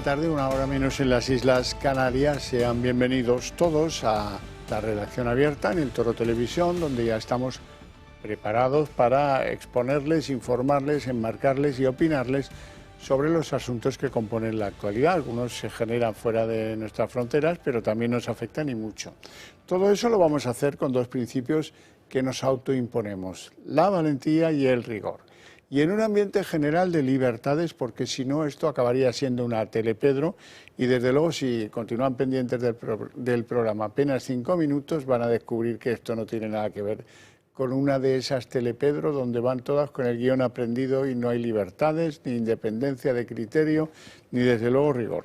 tarde, una hora menos en las Islas Canarias. Sean bienvenidos todos a la redacción abierta en el Toro Televisión, donde ya estamos preparados para exponerles, informarles, enmarcarles y opinarles sobre los asuntos que componen la actualidad. Algunos se generan fuera de nuestras fronteras, pero también nos afectan y mucho. Todo eso lo vamos a hacer con dos principios que nos autoimponemos: la valentía y el rigor. Y en un ambiente general de libertades, porque si no esto acabaría siendo una telepedro, y desde luego si continúan pendientes del programa apenas 5 minutos van a descubrir que esto no tiene nada que ver con una de esas telepedro donde van todas con el guión aprendido y no hay libertades, ni independencia de criterio, ni desde luego rigor.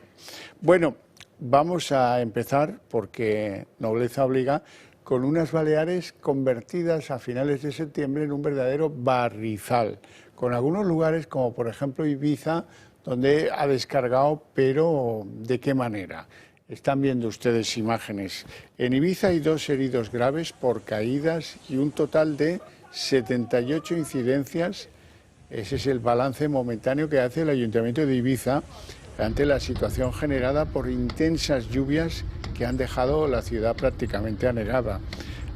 Bueno, vamos a empezar, porque nobleza obliga, con unas Baleares convertidas a finales de septiembre en un verdadero barrizal, con algunos lugares como por ejemplo Ibiza, donde ha descargado, pero ¿de qué manera? Están viendo ustedes imágenes. En Ibiza hay 2 heridos graves por caídas y un total de 78 incidencias. Ese es el balance momentáneo que hace el Ayuntamiento de Ibiza ante la situación generada por intensas lluvias que han dejado la ciudad prácticamente anegada.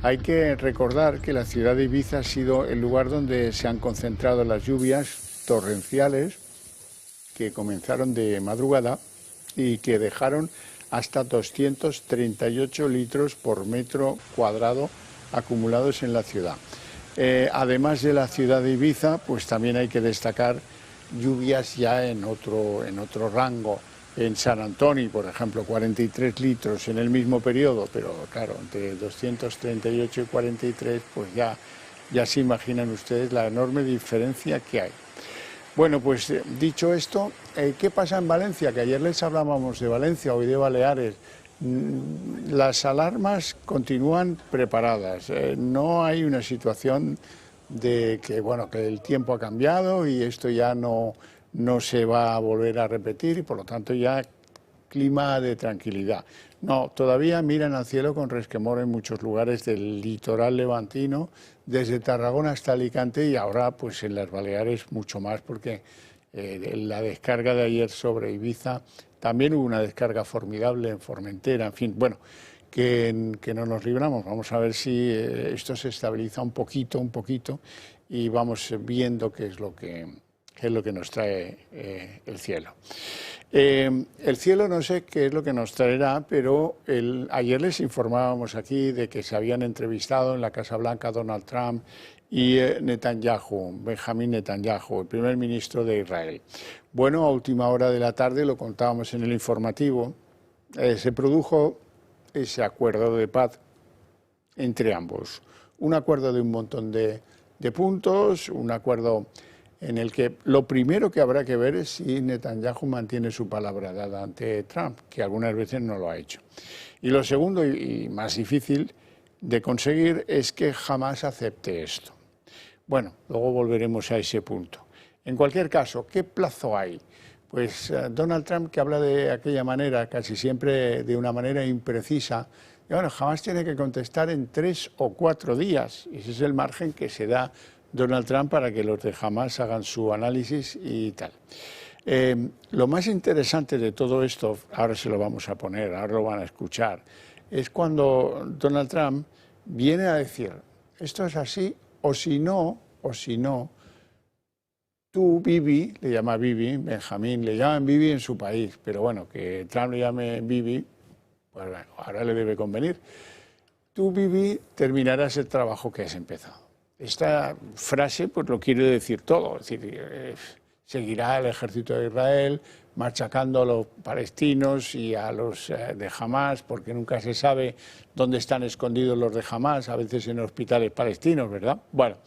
Hay que recordar que la ciudad de Ibiza ha sido el lugar donde se han concentrado las lluvias torrenciales que comenzaron de madrugada y que dejaron hasta 238 litros por metro cuadrado acumulados en la ciudad. Además de la ciudad de Ibiza, pues también hay que destacar lluvias ya en otro rango. En San Antonio, por ejemplo, 43 litros en el mismo periodo, pero claro, entre 238 y 43, pues ya se imaginan ustedes la enorme diferencia que hay. Bueno, pues dicho esto, ¿qué pasa en Valencia? Que ayer les hablábamos de Valencia, hoy de Baleares. Las alarmas continúan preparadas, no hay una situación de que, bueno, que el tiempo ha cambiado y esto ya no se va a volver a repetir y por lo tanto ya clima de tranquilidad. No, todavía miran al cielo con resquemor en muchos lugares del litoral levantino, desde Tarragona hasta Alicante y ahora pues en las Baleares mucho más, porque la descarga de ayer sobre Ibiza, también hubo una descarga formidable en Formentera, en fin, bueno, que no nos libramos. Vamos a ver si esto se estabiliza un poquito y vamos viendo qué es lo que nos trae el cielo. El cielo no sé qué es lo que nos traerá, pero ayer les informábamos aquí de que se habían entrevistado en la Casa Blanca Donald Trump y Netanyahu, Benjamín Netanyahu, el primer ministro de Israel. Bueno, a última hora de la tarde, lo contábamos en el informativo, se produjo ese acuerdo de paz entre ambos. Un acuerdo de un montón de puntos, un acuerdo en el que lo primero que habrá que ver es si Netanyahu mantiene su palabra dada ante Trump, que algunas veces no lo ha hecho. Y lo segundo, y más difícil de conseguir, es que jamás acepte esto. Bueno, luego volveremos a ese punto. En cualquier caso, ¿qué plazo hay? Pues Donald Trump, que habla de aquella manera, casi siempre de una manera imprecisa, y bueno, jamás tiene que contestar en 3 o 4 días. Ese es el margen que se da Donald Trump para que los de Hamás hagan su análisis y tal. Lo más interesante de todo esto, ahora se lo vamos a poner, ahora lo van a escuchar, es cuando Donald Trump viene a decir, esto es así, o si no, tú, Bibi, le llama Bibi, Benjamín, le llaman Bibi en su país, pero bueno, que Trump le llame Bibi, pues bueno, ahora le debe convenir. Tú, Bibi, terminarás el trabajo que has empezado. Esta frase pues lo quiere decir todo, es decir, seguirá el ejército de Israel machacando a los palestinos y a los de Hamás, porque nunca se sabe dónde están escondidos los de Hamás, a veces en hospitales palestinos, ¿verdad? Bueno,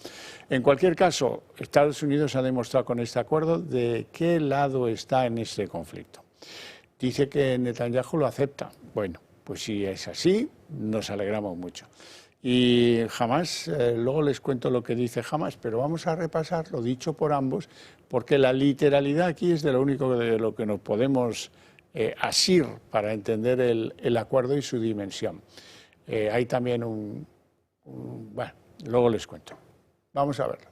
en cualquier caso, Estados Unidos ha demostrado con este acuerdo de qué lado está en este conflicto. Dice que Netanyahu lo acepta. Bueno, pues si es así, nos alegramos mucho. Y Hamás, luego les cuento lo que dice Hamás, pero vamos a repasar lo dicho por ambos, porque la literalidad aquí es de lo único de lo que nos podemos asir para entender el acuerdo y su dimensión. Hay también bueno, luego les cuento. Vamos a verlo.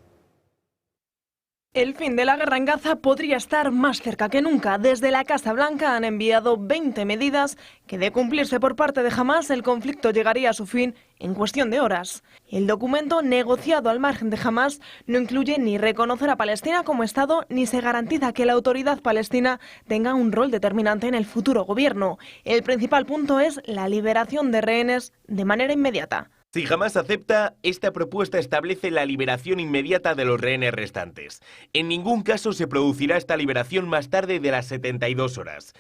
El fin de la guerra en Gaza podría estar más cerca que nunca. Desde la Casa Blanca han enviado 20 medidas que, de cumplirse por parte de Hamás, el conflicto llegaría a su fin en cuestión de horas. El documento, negociado al margen de Hamás, no incluye ni reconocer a Palestina como Estado, ni se garantiza que la autoridad palestina tenga un rol determinante en el futuro gobierno. El principal punto es la liberación de rehenes de manera inmediata. Si Hamás acepta, esta propuesta establece la liberación inmediata de los rehenes restantes. En ningún caso se producirá esta liberación más tarde de las 72 horas.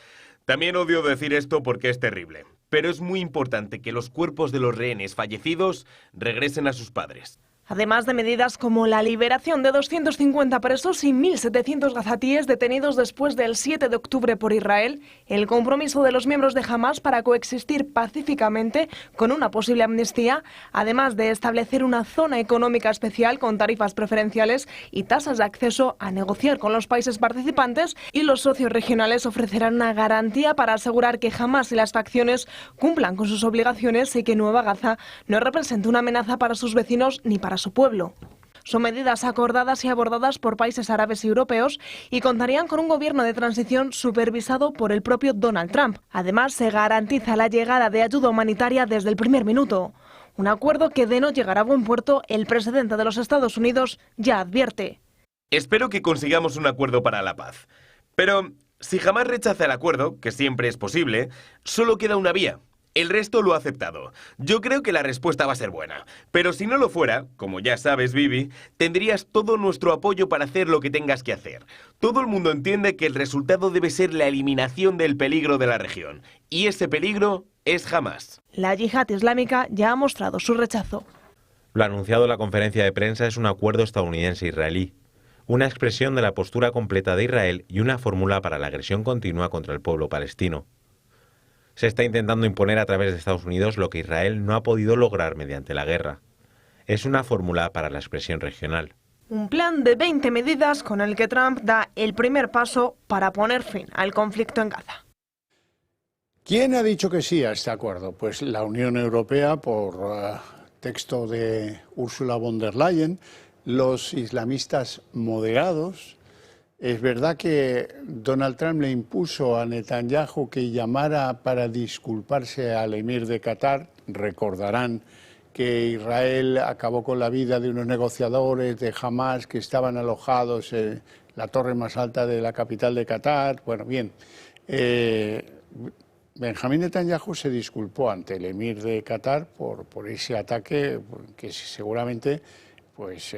También odio decir esto porque es terrible, pero es muy importante que los cuerpos de los rehenes fallecidos regresen a sus padres. Además de medidas como la liberación de 250 presos y 1.700 gazatíes detenidos después del 7 de octubre por Israel, el compromiso de los miembros de Hamás para coexistir pacíficamente con una posible amnistía, además de establecer una zona económica especial con tarifas preferenciales y tasas de acceso a negociar con los países participantes, y los socios regionales ofrecerán una garantía para asegurar que Hamás y las facciones cumplan con sus obligaciones y que Nueva Gaza no represente una amenaza para sus vecinos ni para su pueblo. Son medidas acordadas y abordadas por países árabes y europeos y contarían con un gobierno de transición supervisado por el propio Donald Trump. Además, se garantiza la llegada de ayuda humanitaria desde el primer minuto. Un acuerdo que, de no llegar a buen puerto, el presidente de los Estados Unidos ya advierte. Espero que consigamos un acuerdo para la paz. Pero si Hamás rechaza el acuerdo, que siempre es posible, solo queda una vía. El resto lo ha aceptado. Yo creo que la respuesta va a ser buena. Pero si no lo fuera, como ya sabes, Bibi, tendrías todo nuestro apoyo para hacer lo que tengas que hacer. Todo el mundo entiende que el resultado debe ser la eliminación del peligro de la región. Y ese peligro es Hamás. La yihad islámica ya ha mostrado su rechazo. Lo anunciado en la conferencia de prensa es un acuerdo estadounidense-israelí, una expresión de la postura completa de Israel y una fórmula para la agresión continua contra el pueblo palestino. Se está intentando imponer a través de Estados Unidos lo que Israel no ha podido lograr mediante la guerra. Es una fórmula para la expresión regional. Un plan de 20 medidas con el que Trump da el primer paso para poner fin al conflicto en Gaza. ¿Quién ha dicho que sí a este acuerdo? Pues la Unión Europea, por texto de Ursula von der Leyen, los islamistas moderados. Es verdad que Donald Trump le impuso a Netanyahu que llamara para disculparse al emir de Qatar. Recordarán que Israel acabó con la vida de unos negociadores de Hamás que estaban alojados en la torre más alta de la capital de Qatar. Bueno, bien, Benjamín Netanyahu se disculpó ante el emir de Qatar por ese ataque que seguramente pues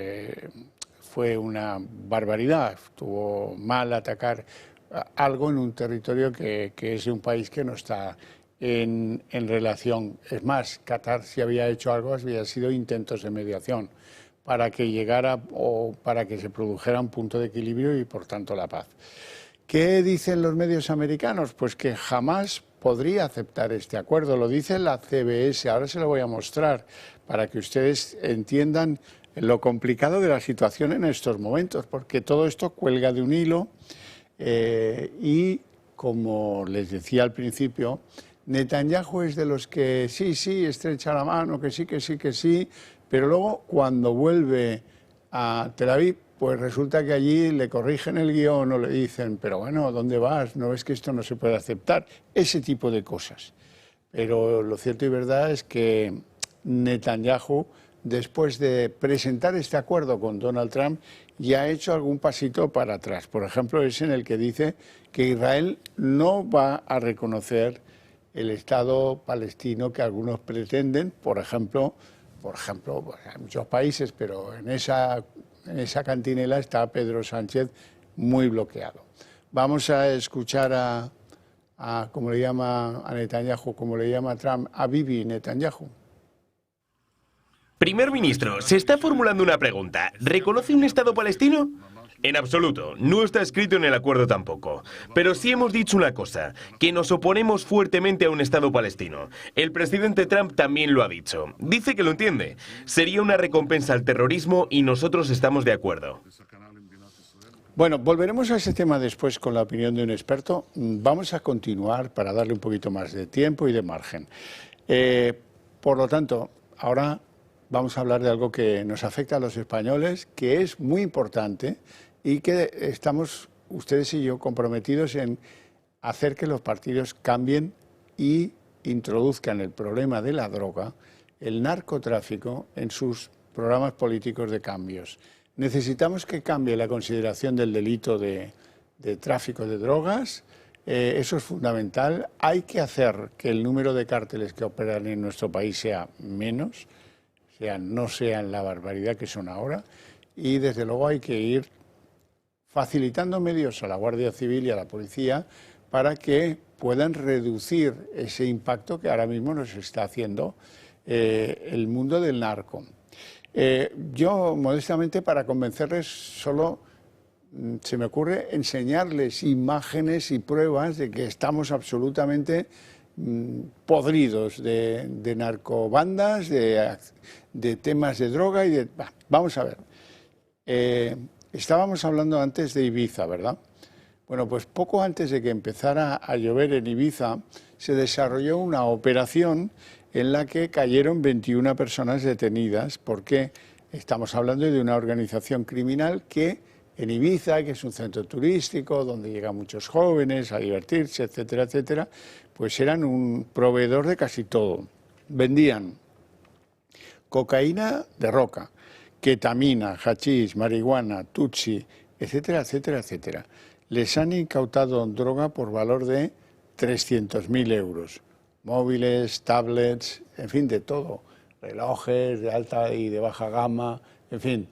fue una barbaridad. Estuvo mal atacar algo en un territorio que es de un país que no está en relación. Es más, Qatar, si había hecho algo, había sido intentos de mediación para que llegara o para que se produjera un punto de equilibrio y, por tanto, la paz. ¿Qué dicen los medios americanos? Pues que jamás podría aceptar este acuerdo. Lo dice la CBS. Ahora se lo voy a mostrar para que ustedes entiendan lo complicado de la situación en estos momentos, porque todo esto cuelga de un hilo y, como les decía al principio, Netanyahu es de los que sí, estrecha la mano, que sí, pero luego cuando vuelve a Tel Aviv, pues resulta que allí le corrigen el guión o le dicen, pero bueno, ¿dónde vas? ¿No ves que esto no se puede aceptar? Ese tipo de cosas. Pero lo cierto y verdad es que Netanyahu, después de presentar este acuerdo con Donald Trump, ya ha hecho algún pasito para atrás. Por ejemplo, es en el que dice que Israel no va a reconocer el Estado palestino que algunos pretenden. Por ejemplo, hay muchos países, pero en esa cantinela está Pedro Sánchez muy bloqueado. Vamos a escuchar a como le llama a Netanyahu, como le llama a Trump, a Bibi Netanyahu. Primer ministro, se está formulando una pregunta. ¿Reconoce un Estado palestino? En absoluto, no está escrito en el acuerdo tampoco. Pero sí hemos dicho una cosa, que nos oponemos fuertemente a un Estado palestino. El presidente Trump también lo ha dicho. Dice que lo entiende. Sería una recompensa al terrorismo y nosotros estamos de acuerdo. Bueno, volveremos a ese tema después con la opinión de un experto. Vamos a continuar para darle un poquito más de tiempo y de margen. Por lo tanto, ahora vamos a hablar de algo que nos afecta a los españoles, que es muy importante y que estamos ustedes y yo comprometidos en hacer que los partidos cambien y introduzcan el problema de la droga, el narcotráfico, en sus programas políticos de cambios. Necesitamos que cambie la consideración del delito de tráfico de drogas, eso es fundamental. Hay que hacer que el número de cárteles que operan en nuestro país sea menos, no sean la barbaridad que son ahora, y desde luego hay que ir facilitando medios a la Guardia Civil y a la policía para que puedan reducir ese impacto que ahora mismo nos está haciendo el mundo del narco. Yo, modestamente, para convencerles, solo se me ocurre enseñarles imágenes y pruebas de que estamos absolutamente podridos de narcobandas, de temas de droga y de... Vamos a ver. Estábamos hablando antes de Ibiza, ¿verdad? Bueno, pues poco antes de que empezara a llover en Ibiza, se desarrolló una operación en la que cayeron 21 personas detenidas, porque estamos hablando de una organización criminal que en Ibiza, que es un centro turístico donde llegan muchos jóvenes a divertirse, etcétera, etcétera, pues eran un proveedor de casi todo. Vendían cocaína de roca, ketamina, hachís, marihuana, tutsi, etcétera, etcétera, etcétera. Les han incautado droga por valor de 300.000 euros. Móviles, tablets, en fin, de todo. Relojes de alta y de baja gama, en fin.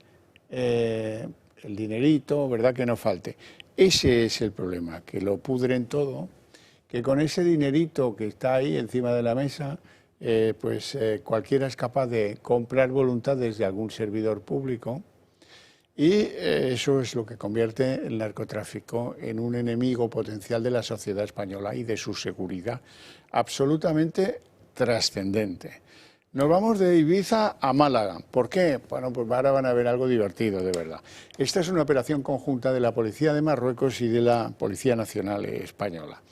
El dinerito, ¿verdad? Que no falte. Ese es el problema, que lo pudren todo, que con ese dinerito que está ahí encima de la mesa, cualquiera es capaz de comprar voluntades de algún servidor público, y eso es lo que convierte el narcotráfico en un enemigo potencial de la sociedad española y de su seguridad, absolutamente trascendente. Nos vamos de Ibiza a Málaga. ¿Por qué? Bueno, pues ahora van a ver algo divertido, de verdad. Esta es una operación conjunta de la Policía de Marruecos y de la Policía Nacional Española.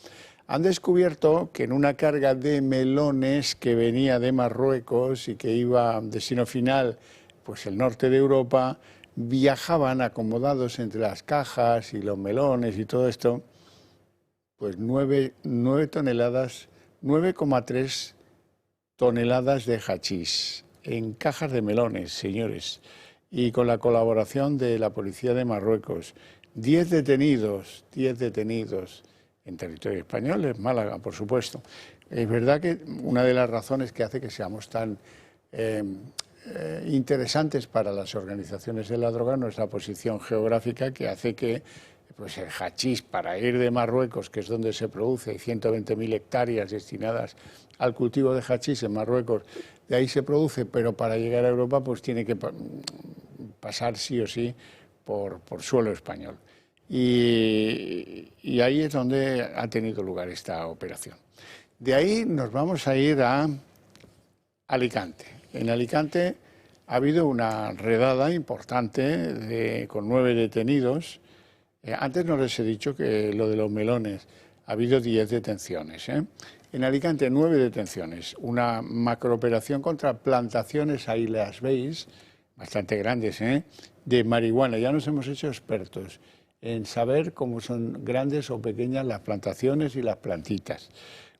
Han descubierto que en una carga de melones que venía de Marruecos y que iba a destino final, pues el norte de Europa, viajaban acomodados entre las cajas y los melones y todo esto, pues 9,3 toneladas de hachís en cajas de melones, señores, y con la colaboración de la Policía de Marruecos. 10 detenidos en territorio español, en Málaga, por supuesto. Es verdad que una de las razones que hace que seamos tan interesantes para las organizaciones de la droga, nuestra posición geográfica, que hace que pues el hachís, para ir de Marruecos, que es donde se produce, hay 120.000 hectáreas destinadas al cultivo de hachís en Marruecos, de ahí se produce, pero para llegar a Europa pues tiene que pasar sí o sí por suelo español. Y ahí es donde ha tenido lugar esta operación. De ahí nos vamos a ir a Alicante. En Alicante ha habido una redada importante con 9 detenidos. Antes no les he dicho que lo de los melones, ha habido 10 detenciones. En Alicante 9 detenciones, una macrooperación contra plantaciones, ahí las veis, bastante grandes, de marihuana. Ya nos hemos hecho expertos en saber cómo son grandes o pequeñas las plantaciones y las plantitas.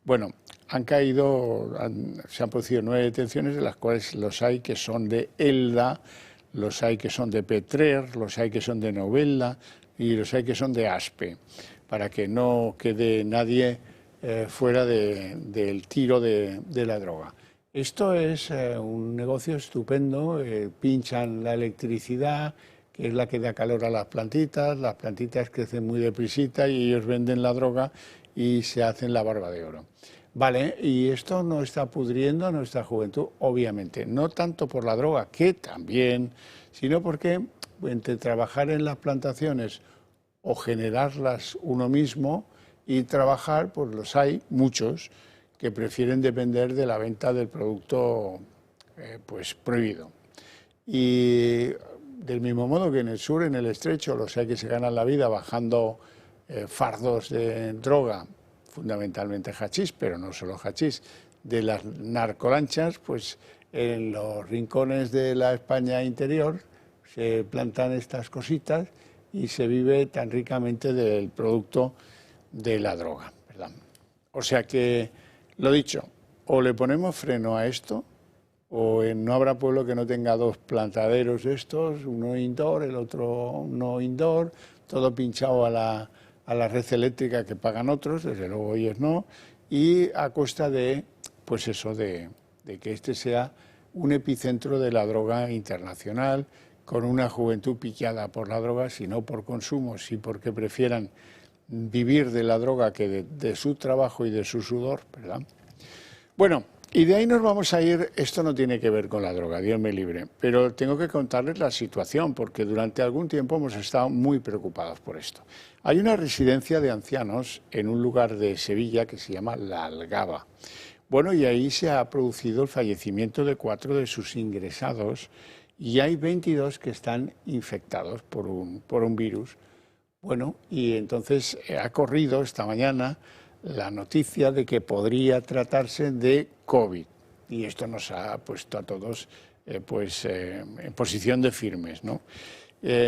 Bueno, se han producido 9 detenciones, de las cuales los hay que son de Elda, los hay que son de Petrer, los hay que son de Novelda y los hay que son de Aspe, para que no quede nadie fuera del tiro de la droga. Esto es un negocio estupendo, pinchan la electricidad, que es la que da calor a las plantitas crecen muy deprisita y ellos venden la droga y se hacen la barba de oro. Vale, y esto no está pudriendo a nuestra juventud, obviamente, no tanto por la droga, que también, sino porque entre trabajar en las plantaciones o generarlas uno mismo y trabajar, pues los hay muchos que prefieren depender de la venta del producto pues prohibido. Y del mismo modo que en el sur, en el estrecho, los hay que se ganan la vida bajando fardos de droga, fundamentalmente hachís, pero no solo hachís, de las narcolanchas, pues en los rincones de la España interior se plantan estas cositas y se vive tan ricamente del producto de la droga, ¿verdad? O sea que, lo dicho, o le ponemos freno a esto, o no habrá pueblo que no tenga dos plantaderos estos, uno indoor, el otro no indoor, todo pinchado a la red eléctrica que pagan otros, desde luego ellos no, y a costa de, pues eso, de que este sea un epicentro de la droga internacional, con una juventud pillada por la droga, si no por consumo, sí porque prefieran vivir de la droga que de su trabajo y de su sudor, ¿verdad? Bueno, y de ahí nos vamos a ir. Esto no tiene que ver con la droga, Dios me libre, pero tengo que contarles la situación, porque durante algún tiempo hemos estado muy preocupados por esto. Hay una residencia de ancianos en un lugar de Sevilla que se llama La Algaba. Bueno, y ahí se ha producido el fallecimiento de 4 de sus ingresados, y hay 22 que están infectados por un virus. Bueno, y entonces ha corrido esta mañana la noticia de que podría tratarse de COVID. Y esto nos ha puesto a todos en posición de firmes, ¿no?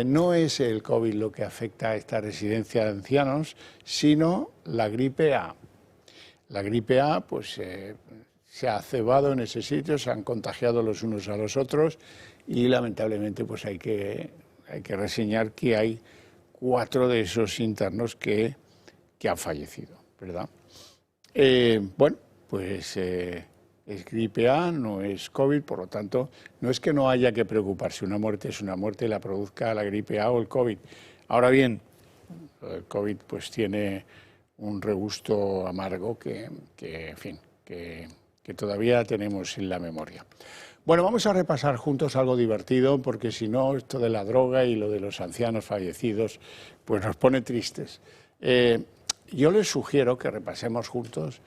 No es el COVID lo que afecta a esta residencia de ancianos, sino la gripe A. La gripe A, pues se ha cebado en ese sitio, se han contagiado los unos a los otros, y lamentablemente pues hay que reseñar que hay 4 de esos internos que han fallecido, ¿verdad? Bueno, pues es gripe A, no es COVID, por lo tanto, no es que no haya que preocuparse, una muerte es una muerte, la produzca la gripe A o el COVID. Ahora bien, el COVID pues tiene un regusto amargo que en fin, que todavía tenemos en la memoria. Bueno, vamos a repasar juntos algo divertido, porque si no, esto de la droga y lo de los ancianos fallecidos, pues nos pone tristes. Yo les sugiero que repasemos juntos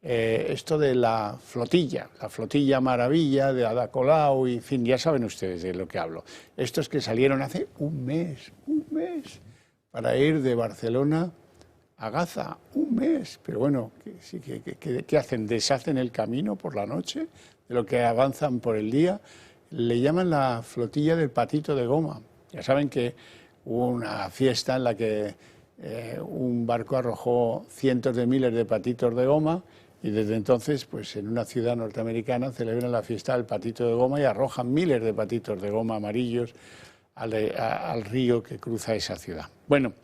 esto de la flotilla maravilla de Ada Colau, y en fin, ya saben ustedes de lo que hablo. Estos que salieron hace un mes, para ir de Barcelona a Gaza, un mes. Pero bueno, ¿qué hacen? ¿Deshacen el camino por la noche de lo que avanzan por el día? Le llaman la flotilla del patito de goma. Ya saben que hubo una fiesta en la que un barco arrojó cientos de miles de patitos de goma, y desde entonces, pues en una ciudad norteamericana celebran la fiesta del patito de goma y arrojan miles de patitos de goma amarillos al río que cruza esa ciudad. Bueno,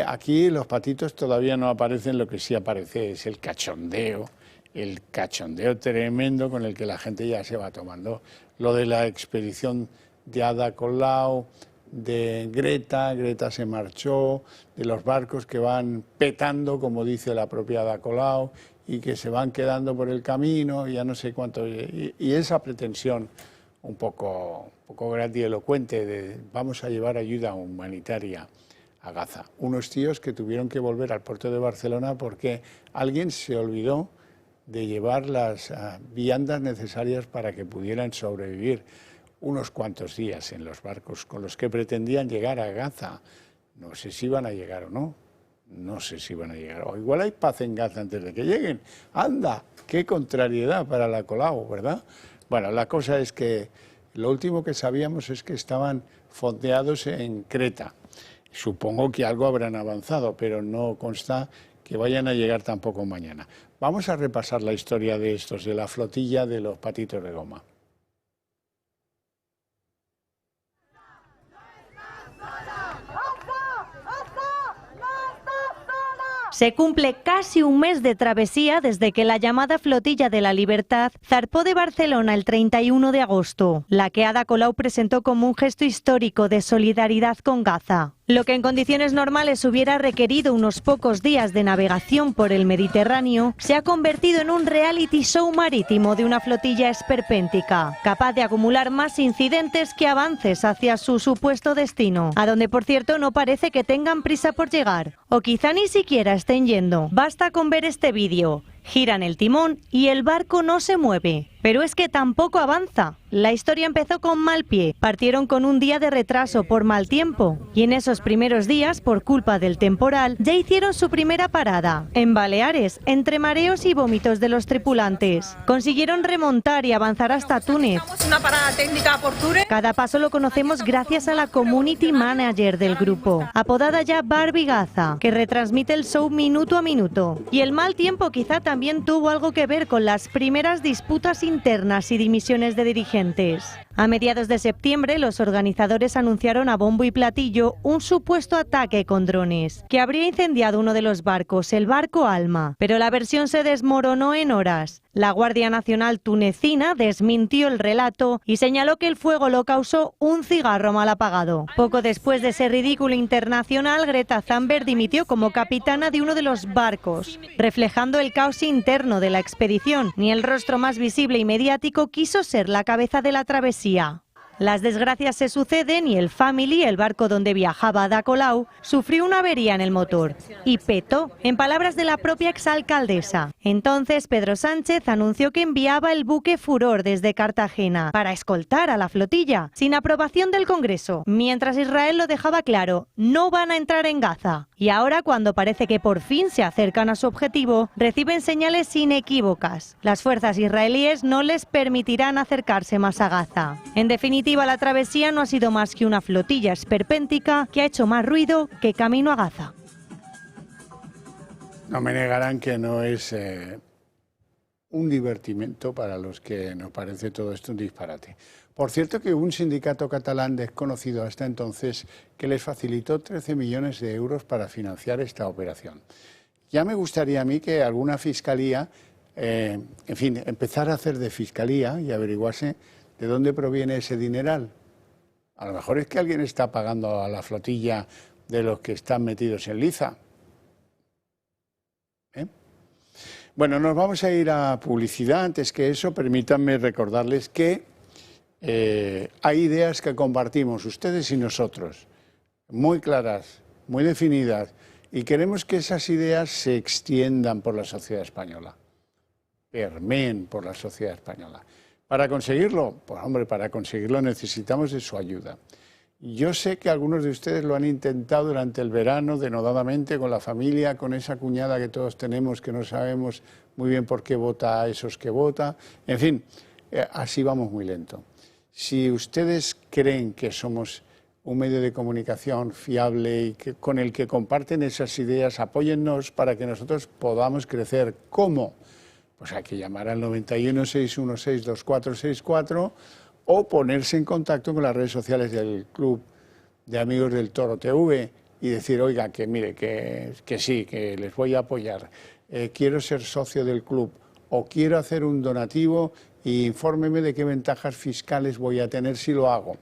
aquí los patitos todavía no aparecen, lo que sí aparece es el cachondeo tremendo con el que la gente ya se va tomando. Lo de la expedición de Ada Colau, de Greta se marchó, de los barcos que van petando, como dice la propia Ada Colau, y que se van quedando por el camino, ya no sé cuánto, y esa pretensión un poco grandilocuente de vamos a llevar ayuda humanitaria a Gaza. Unos tíos que tuvieron que volver al puerto de Barcelona porque alguien se olvidó de llevar las viandas necesarias para que pudieran sobrevivir unos cuantos días en los barcos con los que pretendían llegar a Gaza. No sé si iban a llegar o no. No sé si van a llegar. O igual hay paz en Gaza antes de que lleguen. ¡Anda! ¡Qué contrariedad para la Colau!, ¿verdad? Bueno, la cosa es que lo último que sabíamos es que estaban fondeados en Creta. Supongo que algo habrán avanzado, pero no consta que vayan a llegar tampoco mañana. Vamos a repasar la historia de estos, de la flotilla de los patitos de goma. Se cumple casi un mes de travesía desde que la llamada Flotilla de la Libertad zarpó de Barcelona el 31 de agosto, la que Ada Colau presentó como un gesto histórico de solidaridad con Gaza. Lo que en condiciones normales hubiera requerido unos pocos días de navegación por el Mediterráneo, se ha convertido en un reality show marítimo de una flotilla esperpéntica, capaz de acumular más incidentes que avances hacia su supuesto destino, a donde por cierto no parece que tengan prisa por llegar, o quizá ni siquiera estén yendo. Basta con ver este vídeo. Giran el timón y el barco no se mueve. Pero es que tampoco avanza. La historia empezó con mal pie. Partieron con un día de retraso por mal tiempo. Y en esos primeros días, por culpa del temporal, ya hicieron su primera parada. En Baleares, entre mareos y vómitos de los tripulantes. Consiguieron remontar y avanzar hasta Túnez. Una parada técnica por Túnez. Cada paso lo conocemos gracias a la community manager del grupo, apodada ya Barbie Gaza, que retransmite el show minuto a minuto. Y el mal tiempo quizá también tuvo algo que ver con las primeras disputas internas y dimisiones de dirigentes. A mediados de septiembre, los organizadores anunciaron a bombo y platillo un supuesto ataque con drones, que habría incendiado uno de los barcos, el barco Alma. Pero la versión se desmoronó en horas. La Guardia Nacional tunecina desmintió el relato y señaló que el fuego lo causó un cigarro mal apagado. Poco después de ese ridículo internacional, Greta Thunberg dimitió como capitana de uno de los barcos, reflejando el caos interno de la expedición. Ni el rostro más visible y mediático quiso ser la cabeza de la travesía. Las desgracias se suceden y el Family, el barco donde viajaba Ada Colau, sufrió una avería en el motor y petó, en palabras de la propia exalcaldesa. Entonces Pedro Sánchez anunció que enviaba el buque Furor desde Cartagena para escoltar a la flotilla, sin aprobación del Congreso, mientras Israel lo dejaba claro, no van a entrar en Gaza. Y ahora, cuando parece que por fin se acercan a su objetivo, reciben señales inequívocas. Las fuerzas israelíes no les permitirán acercarse más a Gaza. En definitiva, la travesía no ha sido más que una flotilla esperpéntica que ha hecho más ruido que camino a Gaza. No me negarán que no es un divertimento para los que nos parece todo esto un disparate. Por cierto que hubo un sindicato catalán desconocido hasta entonces que les facilitó 13 millones de euros para financiar esta operación. Ya me gustaría a mí que alguna fiscalía, en fin, empezara a hacer de fiscalía y averiguarse de dónde proviene ese dineral. A lo mejor es que alguien está pagando a la flotilla de los que están metidos en liza. Bueno, nos vamos a ir a publicidad. Antes que eso, permítanme recordarles que hay ideas que compartimos ustedes y nosotros, muy claras, muy definidas, y queremos que esas ideas se extiendan por la sociedad española, permeen por la sociedad española. Para conseguirlo, pues hombre, para conseguirlo necesitamos de su ayuda. Yo sé que algunos de ustedes lo han intentado durante el verano, denodadamente, con la familia, con esa cuñada que todos tenemos, que no sabemos muy bien por qué vota a esos que vota. En fin, así vamos muy lento. Si ustedes creen que somos un medio de comunicación fiable y con el que comparten esas ideas, apóyennos para que nosotros podamos crecer. ¿Cómo? Pues hay que llamar al 91 616 2464 o ponerse en contacto con las redes sociales del Club de Amigos del Toro TV y decir, oiga, que mire, que sí, que les voy a apoyar, quiero ser socio del club o quiero hacer un donativo y infórmeme de qué ventajas fiscales voy a tener si lo hago.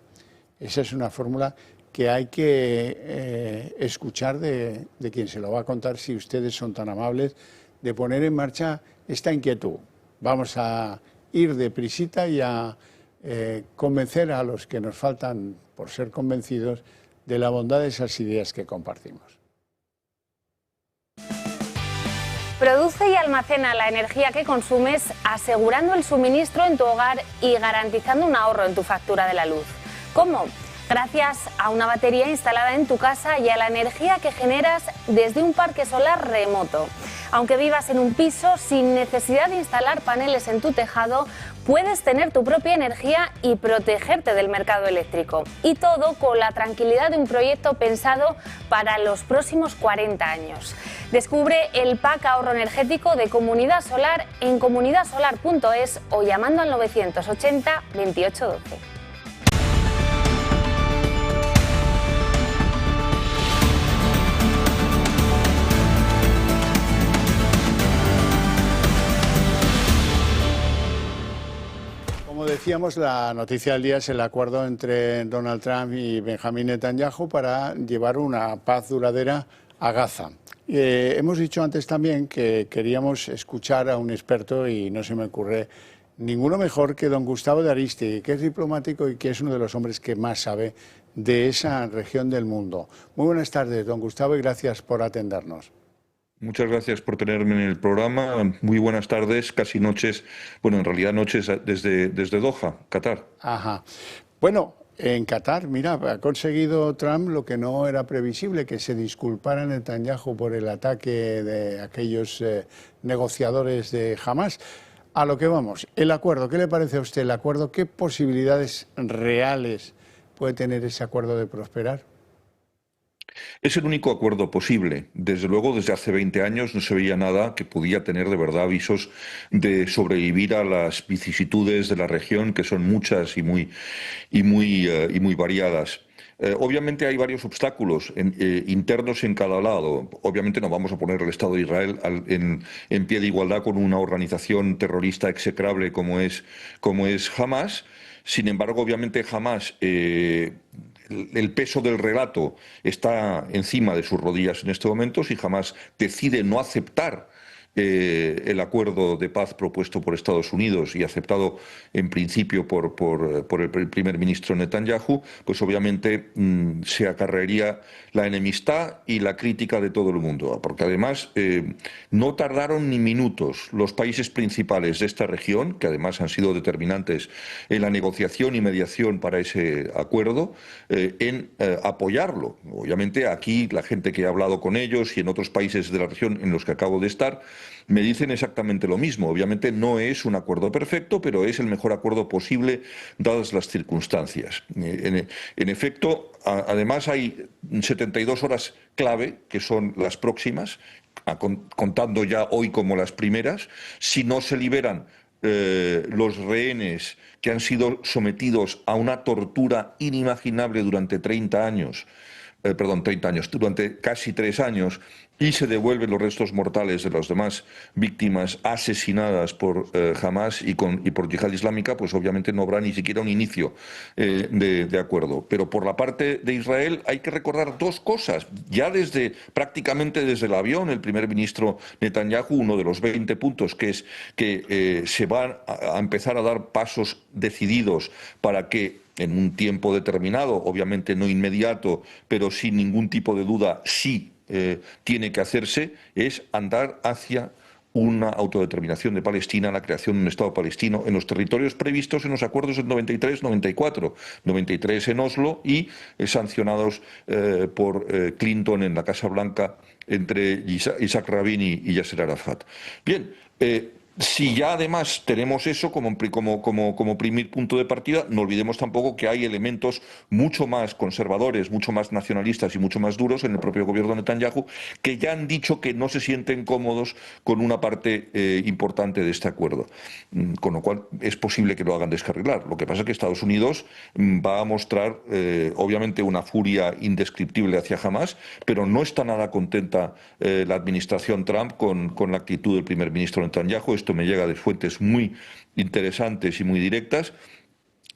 Esa es una fórmula que hay que escuchar de quien se lo va a contar, si ustedes son tan amables de poner en marcha esta inquietud. Vamos a ir deprisita y a convencer a los que nos faltan por ser convencidos de la bondad de esas ideas que compartimos. Produce y almacena la energía que consumes, asegurando el suministro en tu hogar y garantizando un ahorro en tu factura de la luz. ¿Cómo? Gracias a una batería instalada en tu casa y a la energía que generas desde un parque solar remoto. Aunque vivas en un piso, sin necesidad de instalar paneles en tu tejado, puedes tener tu propia energía y protegerte del mercado eléctrico. Y todo con la tranquilidad de un proyecto pensado para los próximos 40 años. Descubre el pack ahorro energético de Comunidad Solar en comunidadsolar.es o llamando al 980 2812. Como decíamos, la noticia del día es el acuerdo entre Donald Trump y Benjamín Netanyahu para llevar una paz duradera a Gaza. Hemos dicho antes también que queríamos escuchar a un experto y no se me ocurre ninguno mejor que don Gustavo de Aristegui, que es diplomático y que es uno de los hombres que más sabe de esa región del mundo. Muy buenas tardes, don Gustavo, y gracias por atendernos. Muchas gracias por tenerme en el programa. Muy buenas tardes, casi noches, bueno, en realidad noches desde Doha, Qatar. Ajá. Bueno, en Qatar, mira, ha conseguido Trump lo que no era previsible, que se disculpara Netanyahu por el ataque de aquellos negociadores de Hamás. A lo que vamos, el acuerdo, ¿qué le parece a usted el acuerdo? ¿Qué posibilidades reales puede tener ese acuerdo de prosperar? Es el único acuerdo posible. Desde luego, desde hace 20 años no se veía nada que pudiera tener de verdad visos de sobrevivir a las vicisitudes de la región, que son muchas y muy variadas. Obviamente hay varios obstáculos internos en cada lado. Obviamente no vamos a poner al Estado de Israel en pie de igualdad con una organización terrorista execrable como es Hamás. Sin embargo, obviamente Hamás, el peso del relato está encima de sus rodillas en este momento. Si Hamás decide no aceptar el acuerdo de paz propuesto por Estados Unidos y aceptado en principio por el primer ministro Netanyahu, pues obviamente se acarrearía la enemistad y la crítica de todo el mundo, porque además no tardaron ni minutos los países principales de esta región, que además han sido determinantes en la negociación y mediación para ese acuerdo, en apoyarlo. Obviamente aquí la gente que ha hablado con ellos y en otros países de la región en los que acabo de estar, me dicen exactamente lo mismo. Obviamente no es un acuerdo perfecto, pero es el mejor acuerdo posible dadas las circunstancias. En efecto, además hay 72 horas clave, que son las próximas, contando ya hoy como las primeras. Si no se liberan los rehenes que han sido sometidos a una tortura inimaginable durante 30 años, durante casi 3 años, y se devuelven los restos mortales de las demás víctimas asesinadas por Hamás y por Yihad Islámica, pues obviamente no habrá ni siquiera un inicio de acuerdo. Pero por la parte de Israel hay que recordar dos cosas. Ya prácticamente desde el avión, el primer ministro Netanyahu, uno de los 20 puntos, que es que se van a empezar a dar pasos decididos para que en un tiempo determinado, obviamente no inmediato, pero sin ningún tipo de duda, sí tiene que hacerse, es andar hacia una autodeterminación de Palestina, la creación de un Estado palestino en los territorios previstos en los acuerdos del 93-94, 93 en Oslo y sancionados por Clinton en la Casa Blanca entre Isaac Rabin y Yasser Arafat. Bien, si ya además tenemos eso como primer punto de partida, no olvidemos tampoco que hay elementos mucho más conservadores, mucho más nacionalistas y mucho más duros en el propio gobierno de Netanyahu, que ya han dicho que no se sienten cómodos con una parte importante de este acuerdo. Con lo cual es posible que lo hagan descarrilar. Lo que pasa es que Estados Unidos va a mostrar obviamente una furia indescriptible hacia Hamás, pero no está nada contenta la administración Trump con la actitud del primer ministro Netanyahu. Esto me llega de fuentes muy interesantes y muy directas.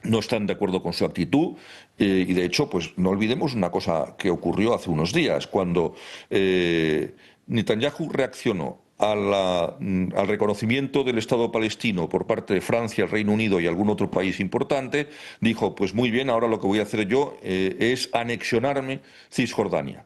No están de acuerdo con su actitud y de hecho, pues no olvidemos una cosa que ocurrió hace unos días, cuando Netanyahu reaccionó al reconocimiento del Estado palestino por parte de Francia, el Reino Unido y algún otro país importante. Dijo, pues muy bien, ahora lo que voy a hacer yo es anexionarme Cisjordania.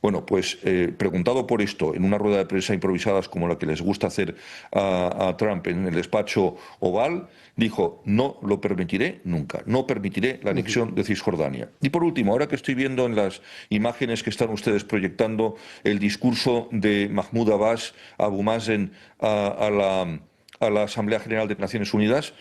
Bueno, pues preguntado por esto en una rueda de prensa improvisadas como la que les gusta hacer a Trump en el despacho Oval, dijo, no lo permitiré nunca, no permitiré la anexión de Cisjordania. Y por último, ahora que estoy viendo en las imágenes que están ustedes proyectando el discurso de Mahmoud Abbas, Abu Mazen, a la Asamblea General de Naciones Unidas,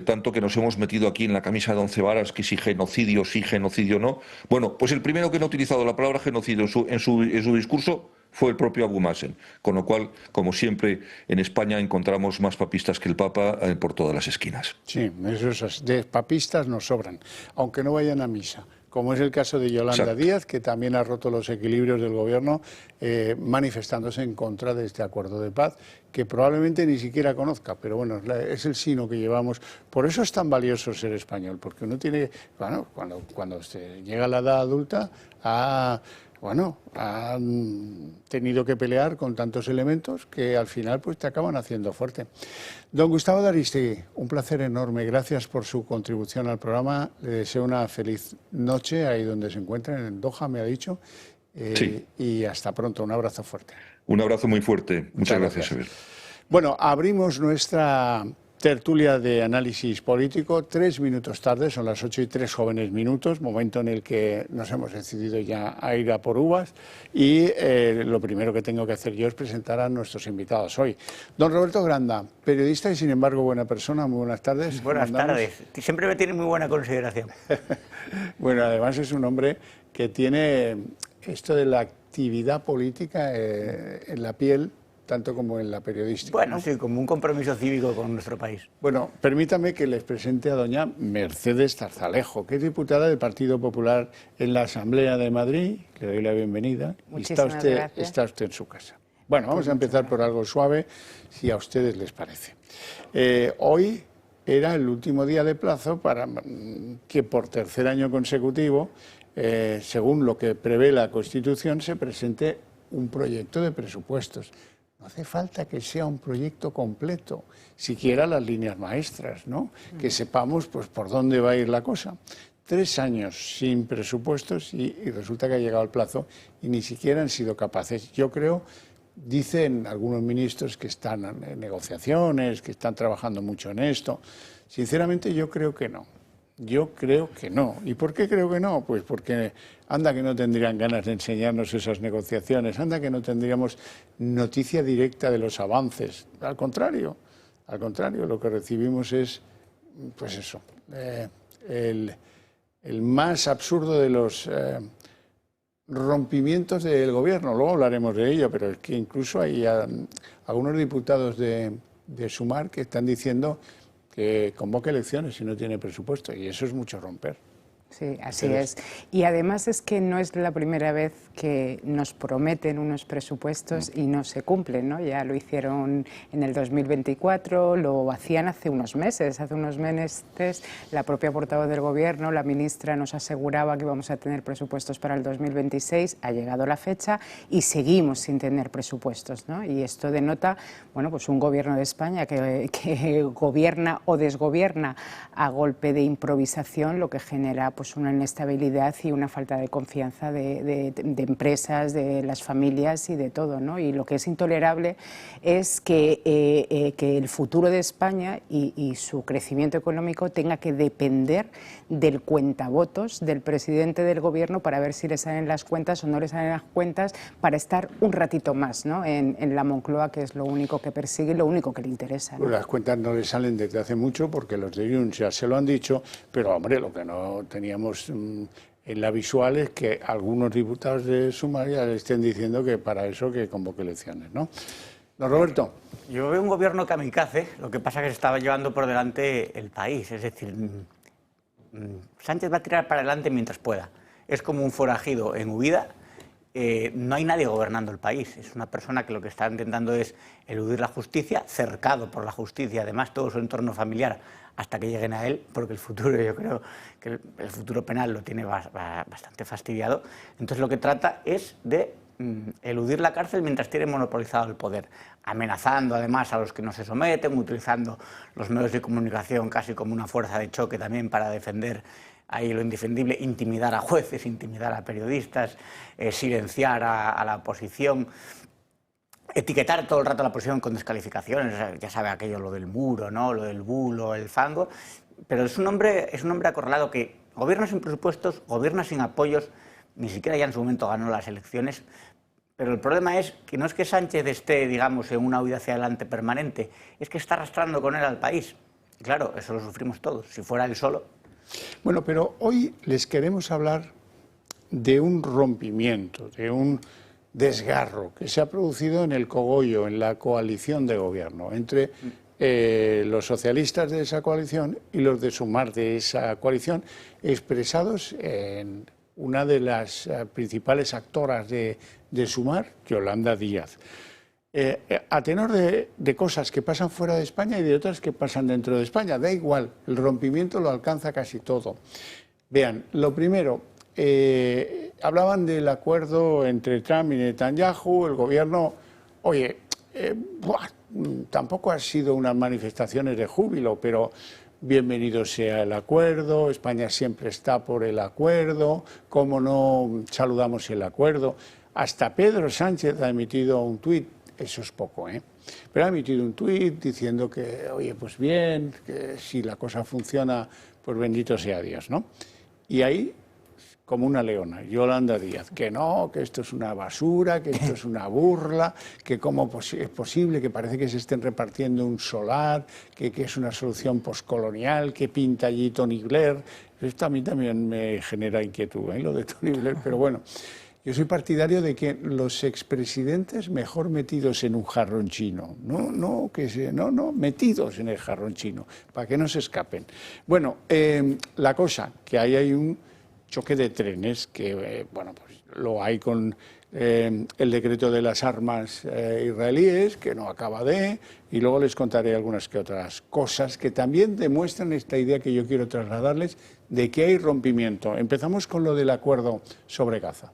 tanto que nos hemos metido aquí en la camisa de 11 varas, que si genocidio sí, genocidio no. Bueno, pues el primero que no ha utilizado la palabra genocidio en su discurso fue el propio Abu Mazen, con lo cual, como siempre, en España encontramos más papistas que el Papa por todas las esquinas. Sí, esos de papistas nos sobran, aunque no vayan a misa, como es el caso de Yolanda Exacto. Díaz, que también ha roto los equilibrios del gobierno manifestándose en contra de este acuerdo de paz, que probablemente ni siquiera conozca, pero bueno, es el sino que llevamos. Por eso es tan valioso ser español, porque uno tiene, bueno, cuando se llega a la edad adulta, han tenido que pelear con tantos elementos que al final pues te acaban haciendo fuerte. Don Gustavo de Aristegui, un placer enorme. Gracias por su contribución al programa. Le deseo una feliz noche ahí donde se encuentren, en Doha, me ha dicho. Sí. Y hasta pronto. Un abrazo fuerte. Un abrazo muy fuerte. Muchas gracias, Xavier. Bueno, abrimos nuestra tertulia de análisis político 3 minutos tarde, son las 8 y 3 jóvenes minutos, momento en el que nos hemos decidido ya a ir a por uvas y lo primero que tengo que hacer yo es presentar a nuestros invitados hoy. Don Roberto Granda, periodista y sin embargo buena persona, muy buenas tardes. Buenas tardes, siempre me tiene muy buena consideración. Bueno, además es un hombre que tiene esto de la actividad política en la piel, tanto como en la periodística. Bueno, ¿no? sí, como un compromiso cívico con nuestro país. Bueno, permítame que les presente a doña Mercedes Zarzalejo, que es diputada del Partido Popular en la Asamblea de Madrid. Le doy la bienvenida. Muchísimas gracias. Está usted en su casa. Bueno, vamos a empezar por algo suave, si a ustedes les parece. Hoy era el último día de plazo para que por tercer año consecutivo, según lo que prevé la Constitución, se presente un proyecto de presupuestos. No hace falta que sea un proyecto completo, siquiera las líneas maestras, ¿no? Que sepamos pues por dónde va a ir la cosa. 3 años sin presupuestos y resulta que ha llegado el plazo y ni siquiera han sido capaces. Yo creo, dicen algunos ministros que están en negociaciones, que están trabajando mucho en esto. Sinceramente yo creo que no. Yo creo que no. ¿Y por qué creo que no? Pues porque anda que no tendrían ganas de enseñarnos esas negociaciones, anda que no tendríamos noticia directa de los avances. Al contrario, lo que recibimos es, pues eso, el más absurdo de los rompimientos del gobierno. Luego hablaremos de ello, pero es que incluso hay algunos diputados de Sumar que están diciendo que convoque elecciones si no tiene presupuesto, y eso es mucho romper. Sí, así es. Y además es que no es la primera vez que nos prometen unos presupuestos y no se cumplen, ¿no? Ya lo hicieron en el 2024, lo hacían hace unos meses. Hace unos meses la propia portavoz del Gobierno, la ministra, nos aseguraba que íbamos a tener presupuestos para el 2026. Ha llegado la fecha y seguimos sin tener presupuestos, ¿no? Y esto denota, bueno, pues un Gobierno de España que gobierna o desgobierna a golpe de improvisación, lo que genera pues una inestabilidad y una falta de confianza de empresas, de las familias y de todo, ¿no? Y lo que es intolerable es que el futuro de España y su crecimiento económico tenga que depender del cuentavotos del presidente del Gobierno para ver si le salen las cuentas o no le salen las cuentas, para estar un ratito más, ¿no? en la Moncloa, que es lo único que persigue y lo único que le interesa, ¿no? Pues las cuentas no le salen desde hace mucho porque los de Junts ya se lo han dicho, pero hombre, lo que no teníamos en la visual es que algunos diputados de Sumar ya le estén diciendo que para eso que convoque elecciones, ¿no? Don Roberto. Yo veo un gobierno kamikaze, lo que pasa es que se estaba llevando por delante el país, es decir, Sánchez va a tirar para adelante mientras pueda. Es como un forajido en huida, no hay nadie gobernando el país, es una persona que lo que está intentando es eludir la justicia, cercado por la justicia, además todo su entorno familiar, hasta que lleguen a él, porque el futuro, yo creo que el futuro penal lo tiene bastante fastidiado. Entonces lo que trata es de eludir la cárcel mientras tiene monopolizado el poder, amenazando además a los que no se someten, utilizando los medios de comunicación casi como una fuerza de choque también para defender ahí lo indefendible, intimidar a jueces, intimidar a periodistas, silenciar a la oposición, etiquetar todo el rato a la oposición con descalificaciones. Ya sabe aquello, lo del muro, ¿no? Lo del bulo, el fango, pero es un hombre acorralado que gobierna sin presupuestos, gobierna sin apoyos, ni siquiera ya en su momento ganó las elecciones, pero el problema es que no es que Sánchez esté, digamos, en una huida hacia adelante permanente, es que está arrastrando con él al país. Y claro, eso lo sufrimos todos, si fuera él solo. Bueno, pero hoy les queremos hablar de un rompimiento, de un desgarro que se ha producido en el cogollo, en la coalición de gobierno, entre los socialistas de esa coalición y los de Sumar de esa coalición, expresados en una de las principales actoras de Sumar, Yolanda Díaz. A tenor de cosas que pasan fuera de España y de otras que pasan dentro de España. Da igual, el rompimiento lo alcanza casi todo. Vean, lo primero, hablaban del acuerdo entre Trump y Netanyahu, el gobierno, oye, tampoco ha sido unas manifestaciones de júbilo, pero bienvenido sea el acuerdo, España siempre está por el acuerdo, cómo no saludamos el acuerdo. hasta Pedro Sánchez ha emitido un tuit, eso es poco, pero ha emitido un tuit diciendo que, oye, pues bien, que si la cosa funciona, pues bendito sea Dios, ¿no? Y ahí, como una leona, Yolanda Díaz, que no, que esto es una basura, que esto es una burla, que cómo es posible, que parece que se estén repartiendo un solar, que es una solución poscolonial, que pinta allí Tony Blair. Esto a mí también me genera inquietud, lo de Tony Blair, pero bueno. Yo soy partidario de que los expresidentes mejor metidos en un jarrón chino, no metidos en el jarrón chino, para que no se escapen. Bueno, la cosa, que ahí hay un choque de trenes, que bueno, pues lo hay con el decreto de las armas israelíes, que no acaba y luego les contaré algunas que otras cosas que también demuestran esta idea que yo quiero trasladarles de que hay rompimiento. Empezamos con lo del acuerdo sobre Gaza.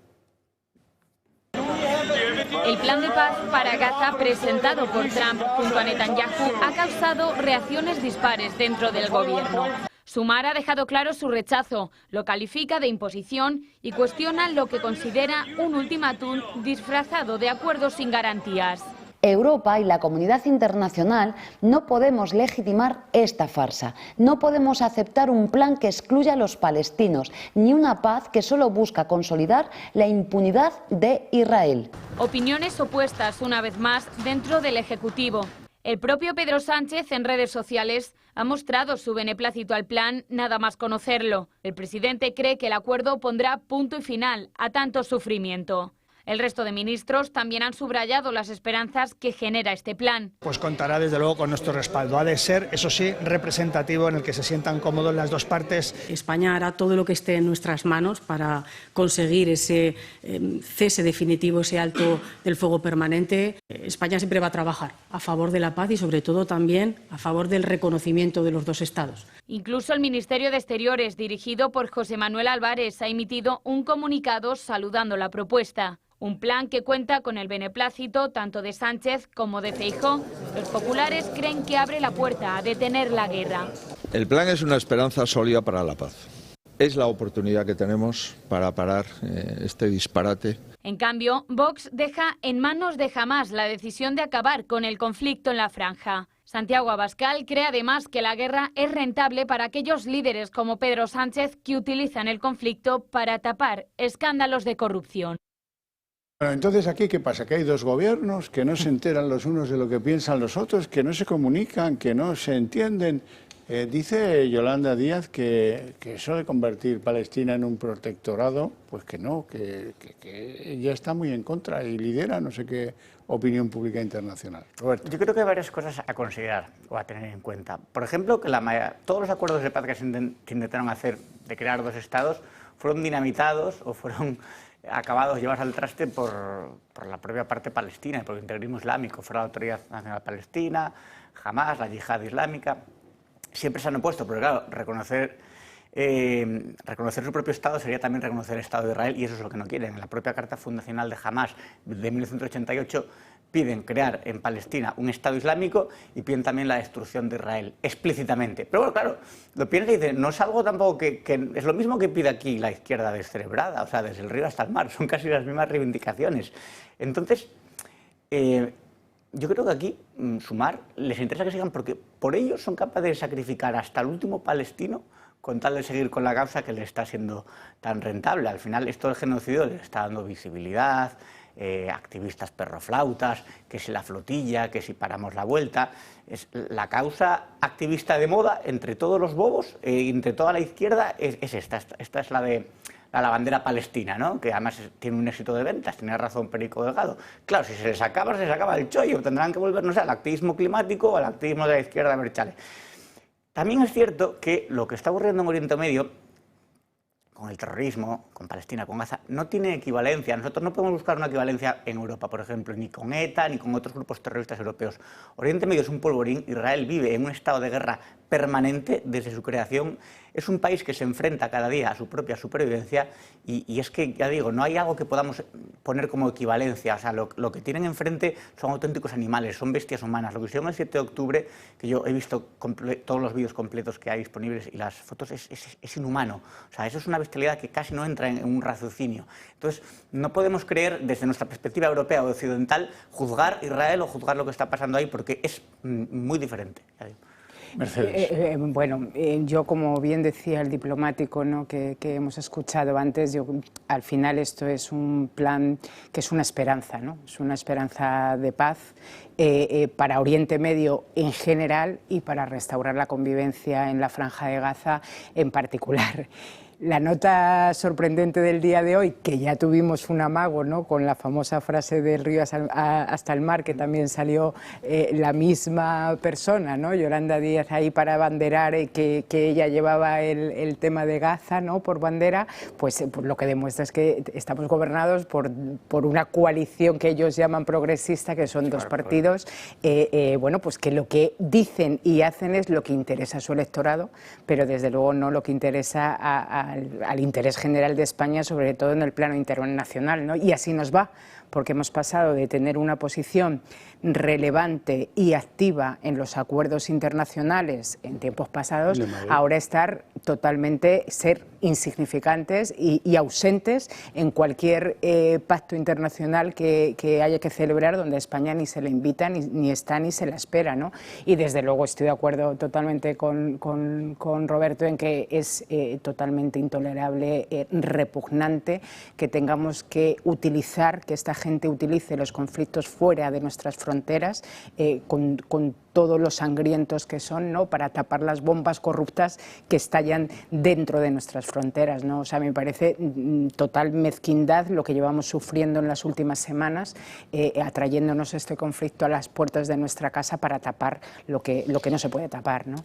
El plan de paz para Gaza presentado por Trump junto a Netanyahu ha causado reacciones dispares dentro del gobierno. Sumar ha dejado claro su rechazo, lo califica de imposición y cuestiona lo que considera un ultimátum disfrazado de acuerdos sin garantías. Europa y la comunidad internacional no podemos legitimar esta farsa. No podemos aceptar un plan que excluya a los palestinos, ni una paz que solo busca consolidar la impunidad de Israel. Opiniones opuestas, una vez más, dentro del Ejecutivo. El propio Pedro Sánchez en redes sociales ha mostrado su beneplácito al plan nada más conocerlo. El presidente cree que el acuerdo pondrá punto y final a tanto sufrimiento. El resto de ministros también han subrayado las esperanzas que genera este plan. Pues contará desde luego con nuestro respaldo. Ha de ser, eso sí, representativo en el que se sientan cómodos las dos partes. España hará todo lo que esté en nuestras manos para conseguir ese cese definitivo, ese alto del fuego permanente. España siempre va a trabajar a favor de la paz y sobre todo también a favor del reconocimiento de los dos Estados. Incluso el Ministerio de Exteriores, dirigido por José Manuel Álvarez, ha emitido un comunicado saludando la propuesta. Un plan que cuenta con el beneplácito tanto de Sánchez como de Feijóo. Los populares creen que abre la puerta a detener la guerra. El plan es una esperanza sólida para la paz. Es la oportunidad que tenemos para parar este disparate. En cambio, Vox deja en manos de Hamás la decisión de acabar con el conflicto en la franja. Santiago Abascal cree además que la guerra es rentable para aquellos líderes como Pedro Sánchez que utilizan el conflicto para tapar escándalos de corrupción. Bueno, entonces aquí, ¿qué pasa? Que hay dos gobiernos que no se enteran los unos de lo que piensan los otros, que no se comunican, que no se entienden. Dice Yolanda Díaz que eso de convertir Palestina en un protectorado, pues que no, que ella está muy en contra y lidera no sé qué opinión pública internacional. Roberto. Yo creo que hay varias cosas a considerar o a tener en cuenta. Por ejemplo, que todos los acuerdos de paz que se intentaron hacer de crear dos estados fueron dinamitados o fueron acabados llevados al traste por la propia parte palestina, por el integrismo islámico, fuera la Autoridad Nacional Palestina, Hamás, la Yihad Islámica. Siempre se han opuesto, pero claro, reconocer su propio Estado sería también reconocer el Estado de Israel, y eso es lo que no quieren. En la propia Carta Fundacional de Hamás de 1988 piden crear en Palestina un Estado islámico y piden también la destrucción de Israel, explícitamente. Pero bueno, claro, lo piensan y dicen, no es algo tampoco que es lo mismo que pide aquí la izquierda descerebrada, o sea, desde el río hasta el mar, son casi las mismas reivindicaciones. Entonces, yo creo que aquí Sumar les interesa que sigan porque por ellos son capaces de sacrificar hasta el último palestino con tal de seguir con la causa que les está siendo tan rentable. Al final esto del genocidio les está dando visibilidad, activistas perroflautas, que si la flotilla, que si paramos la vuelta. Es la causa activista de moda entre todos los bobos, entre toda la izquierda, es esta. Esta es la de la bandera palestina, ¿no? Que además tiene un éxito de ventas, tenía razón Perico Delgado. Claro, si se les acaba el chollo, tendrán que volver, no sé, al activismo climático o al activismo de la izquierda Berchale. También es cierto que lo que está ocurriendo en Oriente Medio, con el terrorismo, con Palestina, con Gaza, no tiene equivalencia. Nosotros no podemos buscar una equivalencia en Europa, por ejemplo, ni con ETA, ni con otros grupos terroristas europeos. Oriente Medio es un polvorín, Israel vive en un estado de guerra permanente desde su creación. Es un país que se enfrenta cada día a su propia supervivencia y es que, ya digo, no hay algo que podamos poner como equivalencia. O sea, lo que tienen enfrente son auténticos animales, son bestias humanas. Lo que hicieron el 7 de octubre, que yo he visto todos los vídeos completos que hay disponibles y las fotos, es inhumano. O sea, eso es una bestialidad que casi no entra en un raciocinio. Entonces, no podemos creer, desde nuestra perspectiva europea o occidental, juzgar Israel o juzgar lo que está pasando ahí, porque es muy diferente. Mercedes. Bueno, yo, como bien decía el diplomático, ¿no?, que hemos escuchado antes, al final esto es un plan que es una esperanza, ¿no? Es una esperanza de paz para Oriente Medio en general y para restaurar la convivencia en la Franja de Gaza en particular. La nota sorprendente del día de hoy, que ya tuvimos un amago, ¿no?, con la famosa frase del río hasta el mar, que también salió la misma persona, ¿no?, Yolanda Díaz, ahí para abanderar que ella llevaba el tema de Gaza, ¿no?, por bandera, pues lo que demuestra es que estamos gobernados por una coalición que ellos llaman progresista, que son dos partidos, bueno, pues que lo que dicen y hacen es lo que interesa a su electorado, pero desde luego no lo que interesa al interés general de España, sobre todo en el plano internacional, ¿no? Y así nos va, porque hemos pasado de tener una posición relevante y activa en los acuerdos internacionales en tiempos pasados, ahora estar totalmente, ser insignificantes y ausentes en cualquier pacto internacional que haya que celebrar, donde España ni se le invita, ni está, ni se la espera, ¿no? Y desde luego estoy de acuerdo totalmente con Roberto en que es totalmente intolerable, repugnante que tengamos que utilizar, que esta gente utilice los conflictos fuera de nuestras fronteras con todos los sangrientos que son, ¿no?, para tapar las bombas corruptas que estallan dentro de nuestras fronteras, ¿no? O sea, me parece total mezquindad lo que llevamos sufriendo en las últimas semanas, atrayéndonos este conflicto a las puertas de nuestra casa para tapar lo que no se puede tapar, ¿no?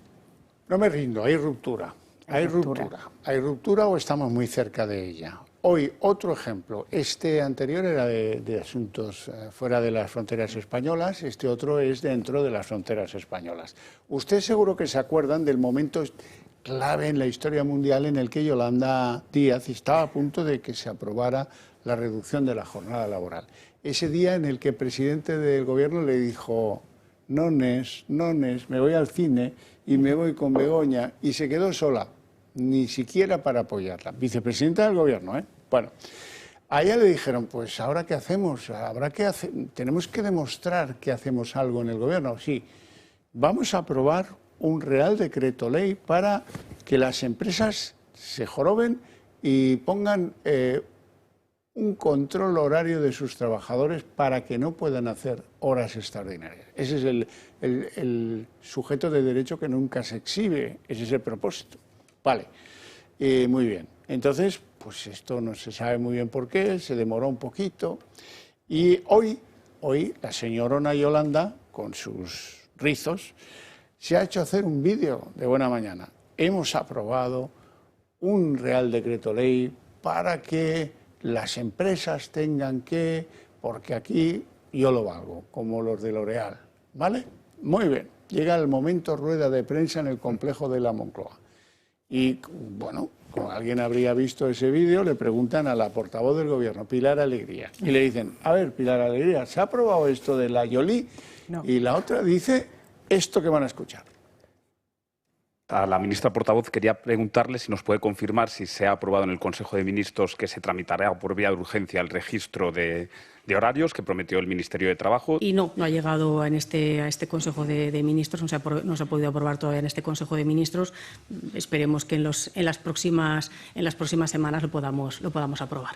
No me rindo, hay ruptura. Hay ruptura o estamos muy cerca de ella. Hoy, otro ejemplo. Este anterior era de asuntos fuera de las fronteras españolas, este otro es dentro de las fronteras españolas. Usted seguro que se acuerdan del momento clave en la historia mundial en el que Yolanda Díaz estaba a punto de que se aprobara la reducción de la jornada laboral. Ese día en el que el presidente del gobierno le dijo: nones, me voy al cine y me voy con Begoña, y se quedó sola, ni siquiera para apoyarla. Vicepresidenta del gobierno, ¿eh? Bueno, a ella le dijeron: pues ¿ahora qué hacemos? Tenemos que demostrar que hacemos algo en el gobierno. Sí, vamos a aprobar un Real Decreto Ley para que las empresas se joroben y pongan un control horario de sus trabajadores para que no puedan hacer horas extraordinarias. Ese es el sujeto de derecho que nunca se exhibe, ese es el propósito. Vale, muy bien. Entonces, pues esto no se sabe muy bien por qué, se demoró un poquito. Y hoy la señorona Yolanda, con sus rizos, se ha hecho hacer un vídeo de buena mañana. Hemos aprobado un Real Decreto Ley para que las empresas tengan que, porque aquí yo lo valgo, como los de L'Oréal, ¿vale? Muy bien. Llega el momento rueda de prensa en el complejo de la Moncloa. Y, bueno, como alguien habría visto ese vídeo, le preguntan a la portavoz del gobierno, Pilar Alegría, y le dicen: a ver, Pilar Alegría, ¿se ha aprobado esto de la Yolí? No. Y la otra dice esto que van a escuchar. A la ministra portavoz quería preguntarle si nos puede confirmar si se ha aprobado en el Consejo de Ministros que se tramitará por vía de urgencia el registro de horarios que prometió el Ministerio de Trabajo. Y no ha llegado a este Consejo de Ministros, no se ha podido aprobar todavía en este Consejo de Ministros. Esperemos que en las próximas semanas lo podamos aprobar.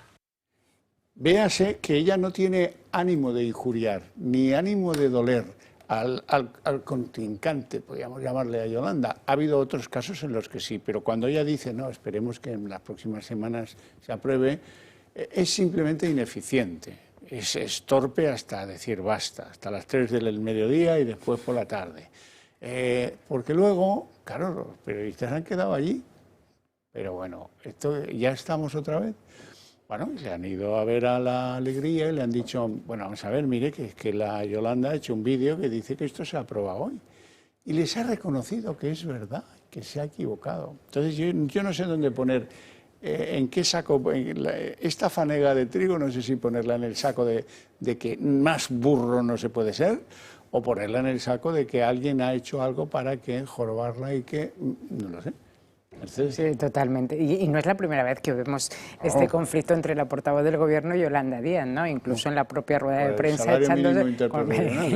Véase que ella no tiene ánimo de injuriar, ni ánimo de doler al contrincante, podríamos llamarle a Yolanda. Ha habido otros casos en los que sí, pero cuando ella dice: no, esperemos que en las próximas semanas se apruebe, es simplemente ineficiente. Es torpe hasta decir basta, hasta las 3 del mediodía y después por la tarde. Porque luego, claro, los periodistas han quedado allí. Pero bueno, esto ya estamos otra vez. Bueno, se han ido a ver a la Alegría y le han dicho: bueno, vamos a ver, mire, que es que la Yolanda ha hecho un vídeo que dice que esto se aprueba hoy. y les ha reconocido que es verdad, que se ha equivocado. Entonces yo no sé dónde poner, en qué saco, esta fanega de trigo, no sé si ponerla en el saco de que más burro no se puede ser, o ponerla en el saco de que alguien ha hecho algo para que jorobarla y que, no lo sé. Sí, totalmente. Y no es la primera vez que vemos este conflicto entre la portavoz del Gobierno y Yolanda Díaz, ¿no? Incluso en la propia rueda de prensa echándose...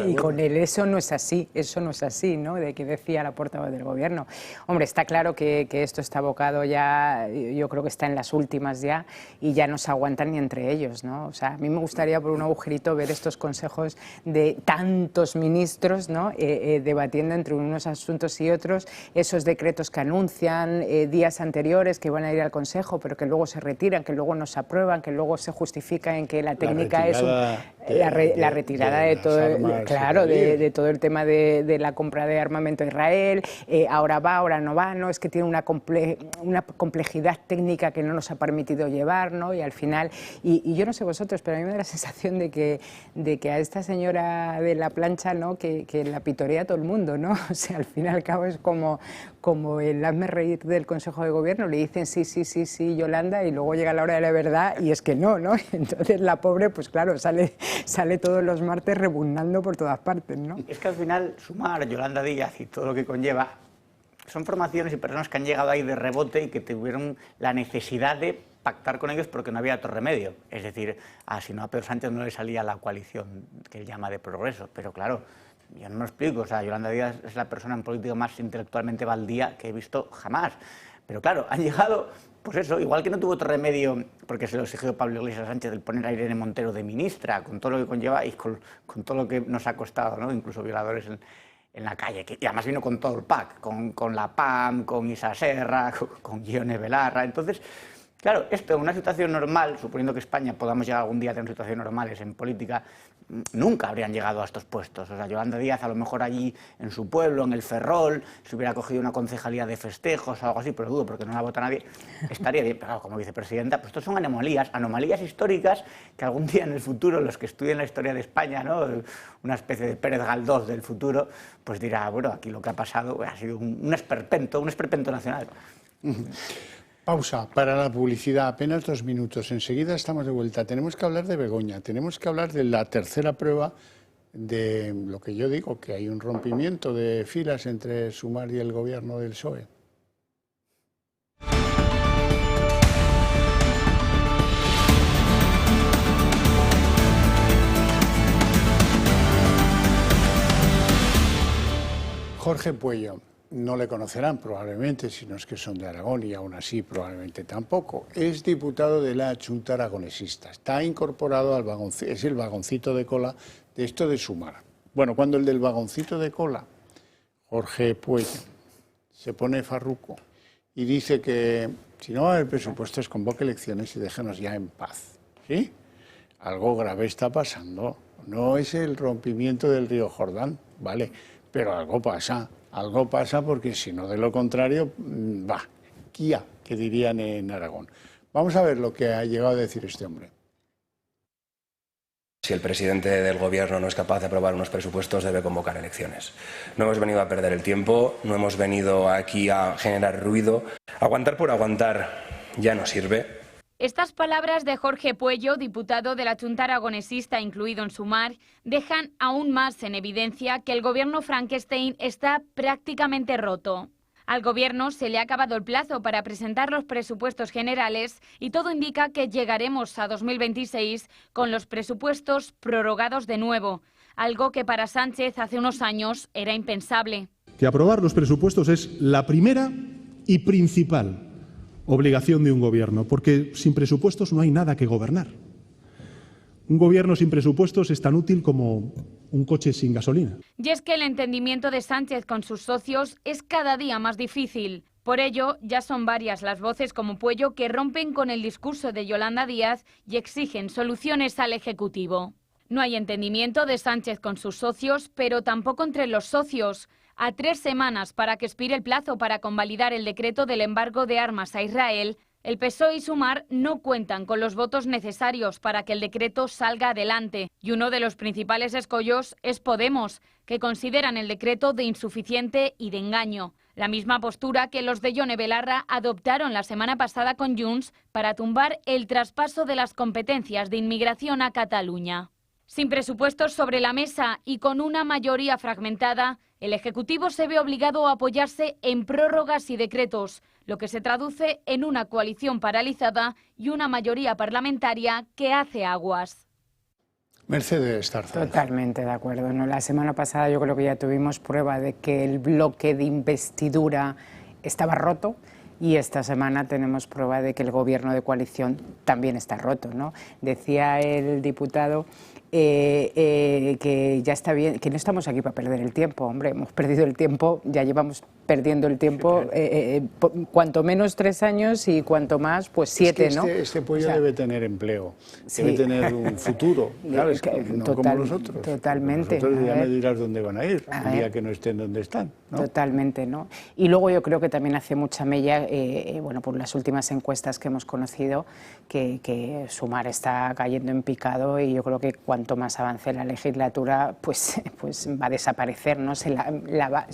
Y con él eso no es así, ¿no? De que decía la portavoz del Gobierno. Hombre, está claro que esto está abocado ya, yo creo que está en las últimas ya, y ya no se aguantan ni entre ellos, ¿no? O sea, a mí me gustaría por un agujerito ver estos consejos de tantos ministros, ¿no? Debatiendo entre unos asuntos y otros, esos decretos que anuncian, días anteriores que van a ir al Consejo, pero que luego se retiran, que luego no se aprueban, que luego se justifica en que la técnica es la retirada de todo, claro, de todo el tema de la compra de armamento a Israel, ahora va, ahora no va, ¿no? Es que tiene una complejidad técnica que no nos ha permitido llevar, ¿no? Y al final, y yo no sé vosotros, pero a mí me da la sensación de que a esta señora de la plancha, ¿no? Que la pitorea todo el mundo, ¿no? O sea, al fin y al cabo es como el hazme reír del Consejo de Gobierno, le dicen sí, Yolanda, y luego llega la hora de la verdad y es que no, ¿no? Entonces la pobre, pues claro, sale todos los martes rebuznando por todas partes, ¿no? Es que al final Sumar, Yolanda Díaz y todo lo que conlleva son formaciones y personas que han llegado ahí de rebote y que tuvieron la necesidad de pactar con ellos porque no había otro remedio. Es decir, si no a Pedro Sánchez no le salía la coalición que él llama de progreso, pero claro, yo no me lo explico, o sea, Yolanda Díaz es la persona en política más intelectualmente baldía que he visto jamás. Pero claro, han llegado, pues eso, igual que no tuvo otro remedio, porque se lo exigió Pablo Iglesias Sánchez, el poner a Irene Montero de ministra, con todo lo que conlleva y con todo lo que nos ha costado, ¿no? Incluso violadores en la calle, y además vino con todo el pack, con la PAM, con Isa Serra, con Ione Belarra. Entonces, claro, esto en una situación normal, suponiendo que España podamos llegar algún día a tener situaciones normales en política, nunca habrían llegado a estos puestos. O sea, Yolanda Díaz a lo mejor allí en su pueblo, en el Ferrol, si hubiera cogido una concejalía de festejos o algo así, pero dudo porque no la vota nadie, estaría bien. Pero claro, como vicepresidenta, pues estos son anomalías históricas que algún día en el futuro, los que estudien la historia de España, ¿no? Una especie de Pérez Galdós del futuro, pues dirá, bueno, aquí lo que ha pasado ha sido un esperpento nacional. Pausa para la publicidad, apenas 2 minutos. Enseguida estamos de vuelta. Tenemos que hablar de Begoña, tenemos que hablar de la tercera prueba de lo que yo digo, que hay un rompimiento de filas entre Sumar y el gobierno del PSOE. Jorge Pueyo. No le conocerán probablemente, si no es que son de Aragón, y aún así probablemente tampoco. Es diputado de la Junta Aragonesista. Está incorporado al vagoncito, es el vagoncito de cola de esto de Sumar. Bueno, cuando el del vagoncito de cola, Jorge Pueyo, se pone farruco y dice que si no va a haber presupuestos, convoque elecciones y déjenos ya en paz. ¿Sí? Algo grave está pasando. No es el rompimiento del río Jordán, ¿vale? Pero algo pasa. Algo pasa porque si no, de lo contrario, Kia, que dirían en Aragón. Vamos a ver lo que ha llegado a decir este hombre. Si el presidente del Gobierno no es capaz de aprobar unos presupuestos, debe convocar elecciones. No hemos venido a perder el tiempo, no hemos venido aquí a generar ruido. Aguantar por aguantar ya no sirve. Estas palabras de Jorge Pueyo, diputado de la Junta Aragonesista incluido en Sumar, dejan aún más en evidencia que el gobierno Frankenstein está prácticamente roto. Al gobierno se le ha acabado el plazo para presentar los presupuestos generales y todo indica que llegaremos a 2026 con los presupuestos prorrogados de nuevo, algo que para Sánchez hace unos años era impensable. Que aprobar los presupuestos es la primera y principal obligación de un gobierno, porque sin presupuestos no hay nada que gobernar. Un gobierno sin presupuestos es tan útil como un coche sin gasolina. Y es que el entendimiento de Sánchez con sus socios es cada día más difícil. Por ello, ya son varias las voces como Pueyo que rompen con el discurso de Yolanda Díaz y exigen soluciones al Ejecutivo. No hay entendimiento de Sánchez con sus socios, pero tampoco entre los socios. A 3 semanas para que expire el plazo para convalidar el decreto del embargo de armas a Israel, El PSOE y Sumar no cuentan con los votos necesarios para que el decreto salga adelante. Y uno de los principales escollos es Podemos, que consideran el decreto de insuficiente y de engaño. La misma postura que los de Yone Belarra adoptaron la semana pasada con Junts para tumbar el traspaso de las competencias de inmigración a Cataluña. Sin presupuestos sobre la mesa y con una mayoría fragmentada, el Ejecutivo se ve obligado a apoyarse en prórrogas y decretos, lo que se traduce en una coalición paralizada y una mayoría parlamentaria que hace aguas. Mercedes Tarzán. Totalmente de acuerdo, ¿no? La semana pasada yo creo que ya tuvimos prueba de que el bloque de investidura estaba roto. Y esta semana tenemos prueba de que el gobierno de coalición también está roto, ¿no? Decía el diputado que ya está bien, que no estamos aquí para perder el tiempo. Hombre, hemos perdido el tiempo, ya llevamos perdiendo el tiempo, cuanto menos 3 años y cuanto más, pues 7, es que ¿no? Este pollo, o sea, debe tener empleo, sí, debe tener un futuro, ¿sabes? No como nosotros. Totalmente. Nosotros ya me dirás dónde van a ir, el día que no estén donde están, ¿no? Totalmente, ¿no? Y luego yo creo que también hace mucha mella, bueno, por las últimas encuestas que hemos conocido, que Sumar está cayendo en picado, y yo creo que cuanto más avance la legislatura, pues va a desaparecer, ¿no?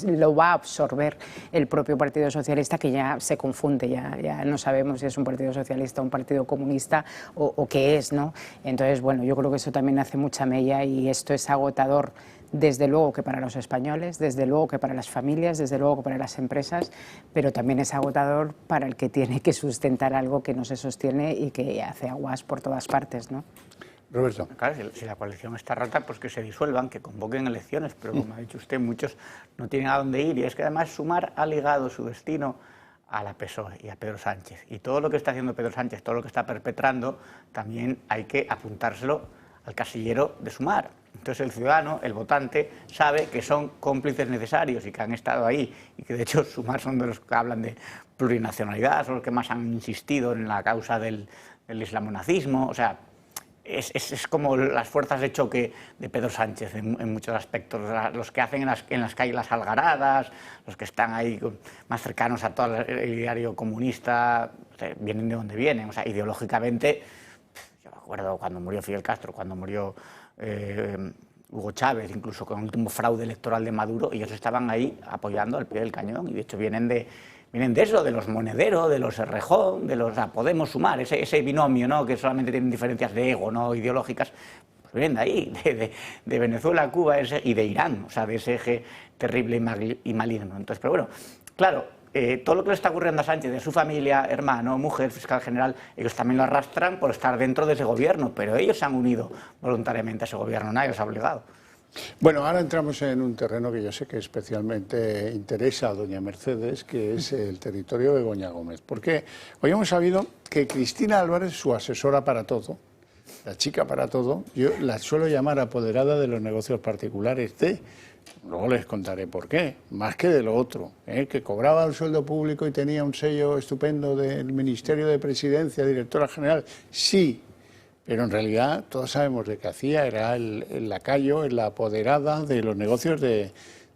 Lo va a absorber el propio Partido Socialista, que ya se confunde, ya no sabemos si es un Partido Socialista, un Partido Comunista o qué es, ¿no? Entonces, bueno, yo creo que eso también hace mucha mella, y esto es agotador, desde luego que para los españoles, desde luego que para las familias, desde luego que para las empresas, pero también es agotador para el que tiene que sustentar algo que no se sostiene y que hace aguas por todas partes, ¿no? Roberto. Claro, si la coalición está rota, pues que se disuelvan, que convoquen elecciones, pero como ha dicho usted, muchos no tienen a dónde ir, y es que además Sumar ha ligado su destino a la PSOE y a Pedro Sánchez, y todo lo que está haciendo Pedro Sánchez, todo lo que está perpetrando, también hay que apuntárselo al casillero de Sumar. Entonces el ciudadano, el votante, sabe que son cómplices necesarios y que han estado ahí, y que de hecho Sumar son de los que hablan de plurinacionalidad, son los que más han insistido en la causa del islamonazismo. O sea, es como las fuerzas de choque de Pedro Sánchez en muchos aspectos, los que hacen en las calles las algaradas, los que están ahí más cercanos a todo el ideario comunista, o sea, vienen de donde vienen. O sea, ideológicamente, yo me acuerdo cuando murió Fidel Castro, cuando murió Hugo Chávez, incluso con el último fraude electoral de Maduro, ellos estaban ahí apoyando al pie del cañón, y de hecho vienen de eso, de los Monedero, de los Errejón, de los Podemos, Sumar, ese binomio, ¿no?, que solamente tienen diferencias de ego, no ideológicas, pues vienen de ahí, de Venezuela, Cuba y de Irán, o sea, de ese eje terrible y maligno. Entonces, pero bueno, claro, todo lo que le está ocurriendo a Sánchez, de su familia, hermano, mujer, fiscal general, ellos también lo arrastran por estar dentro de ese gobierno, pero ellos se han unido voluntariamente a ese gobierno, nadie los ha obligado. Bueno, ahora entramos en un terreno que yo sé que especialmente interesa a doña Mercedes, que es el territorio de Begoña Gómez. Porque hoy hemos sabido que Cristina Álvarez, su asesora para todo, la chica para todo, yo la suelo llamar apoderada de los negocios particulares luego les contaré por qué, más que de lo otro, que cobraba un sueldo público y tenía un sello estupendo del Ministerio de Presidencia, directora general, sí. Pero en realidad todos sabemos de qué hacía, era el lacayo, la apoderada de los negocios de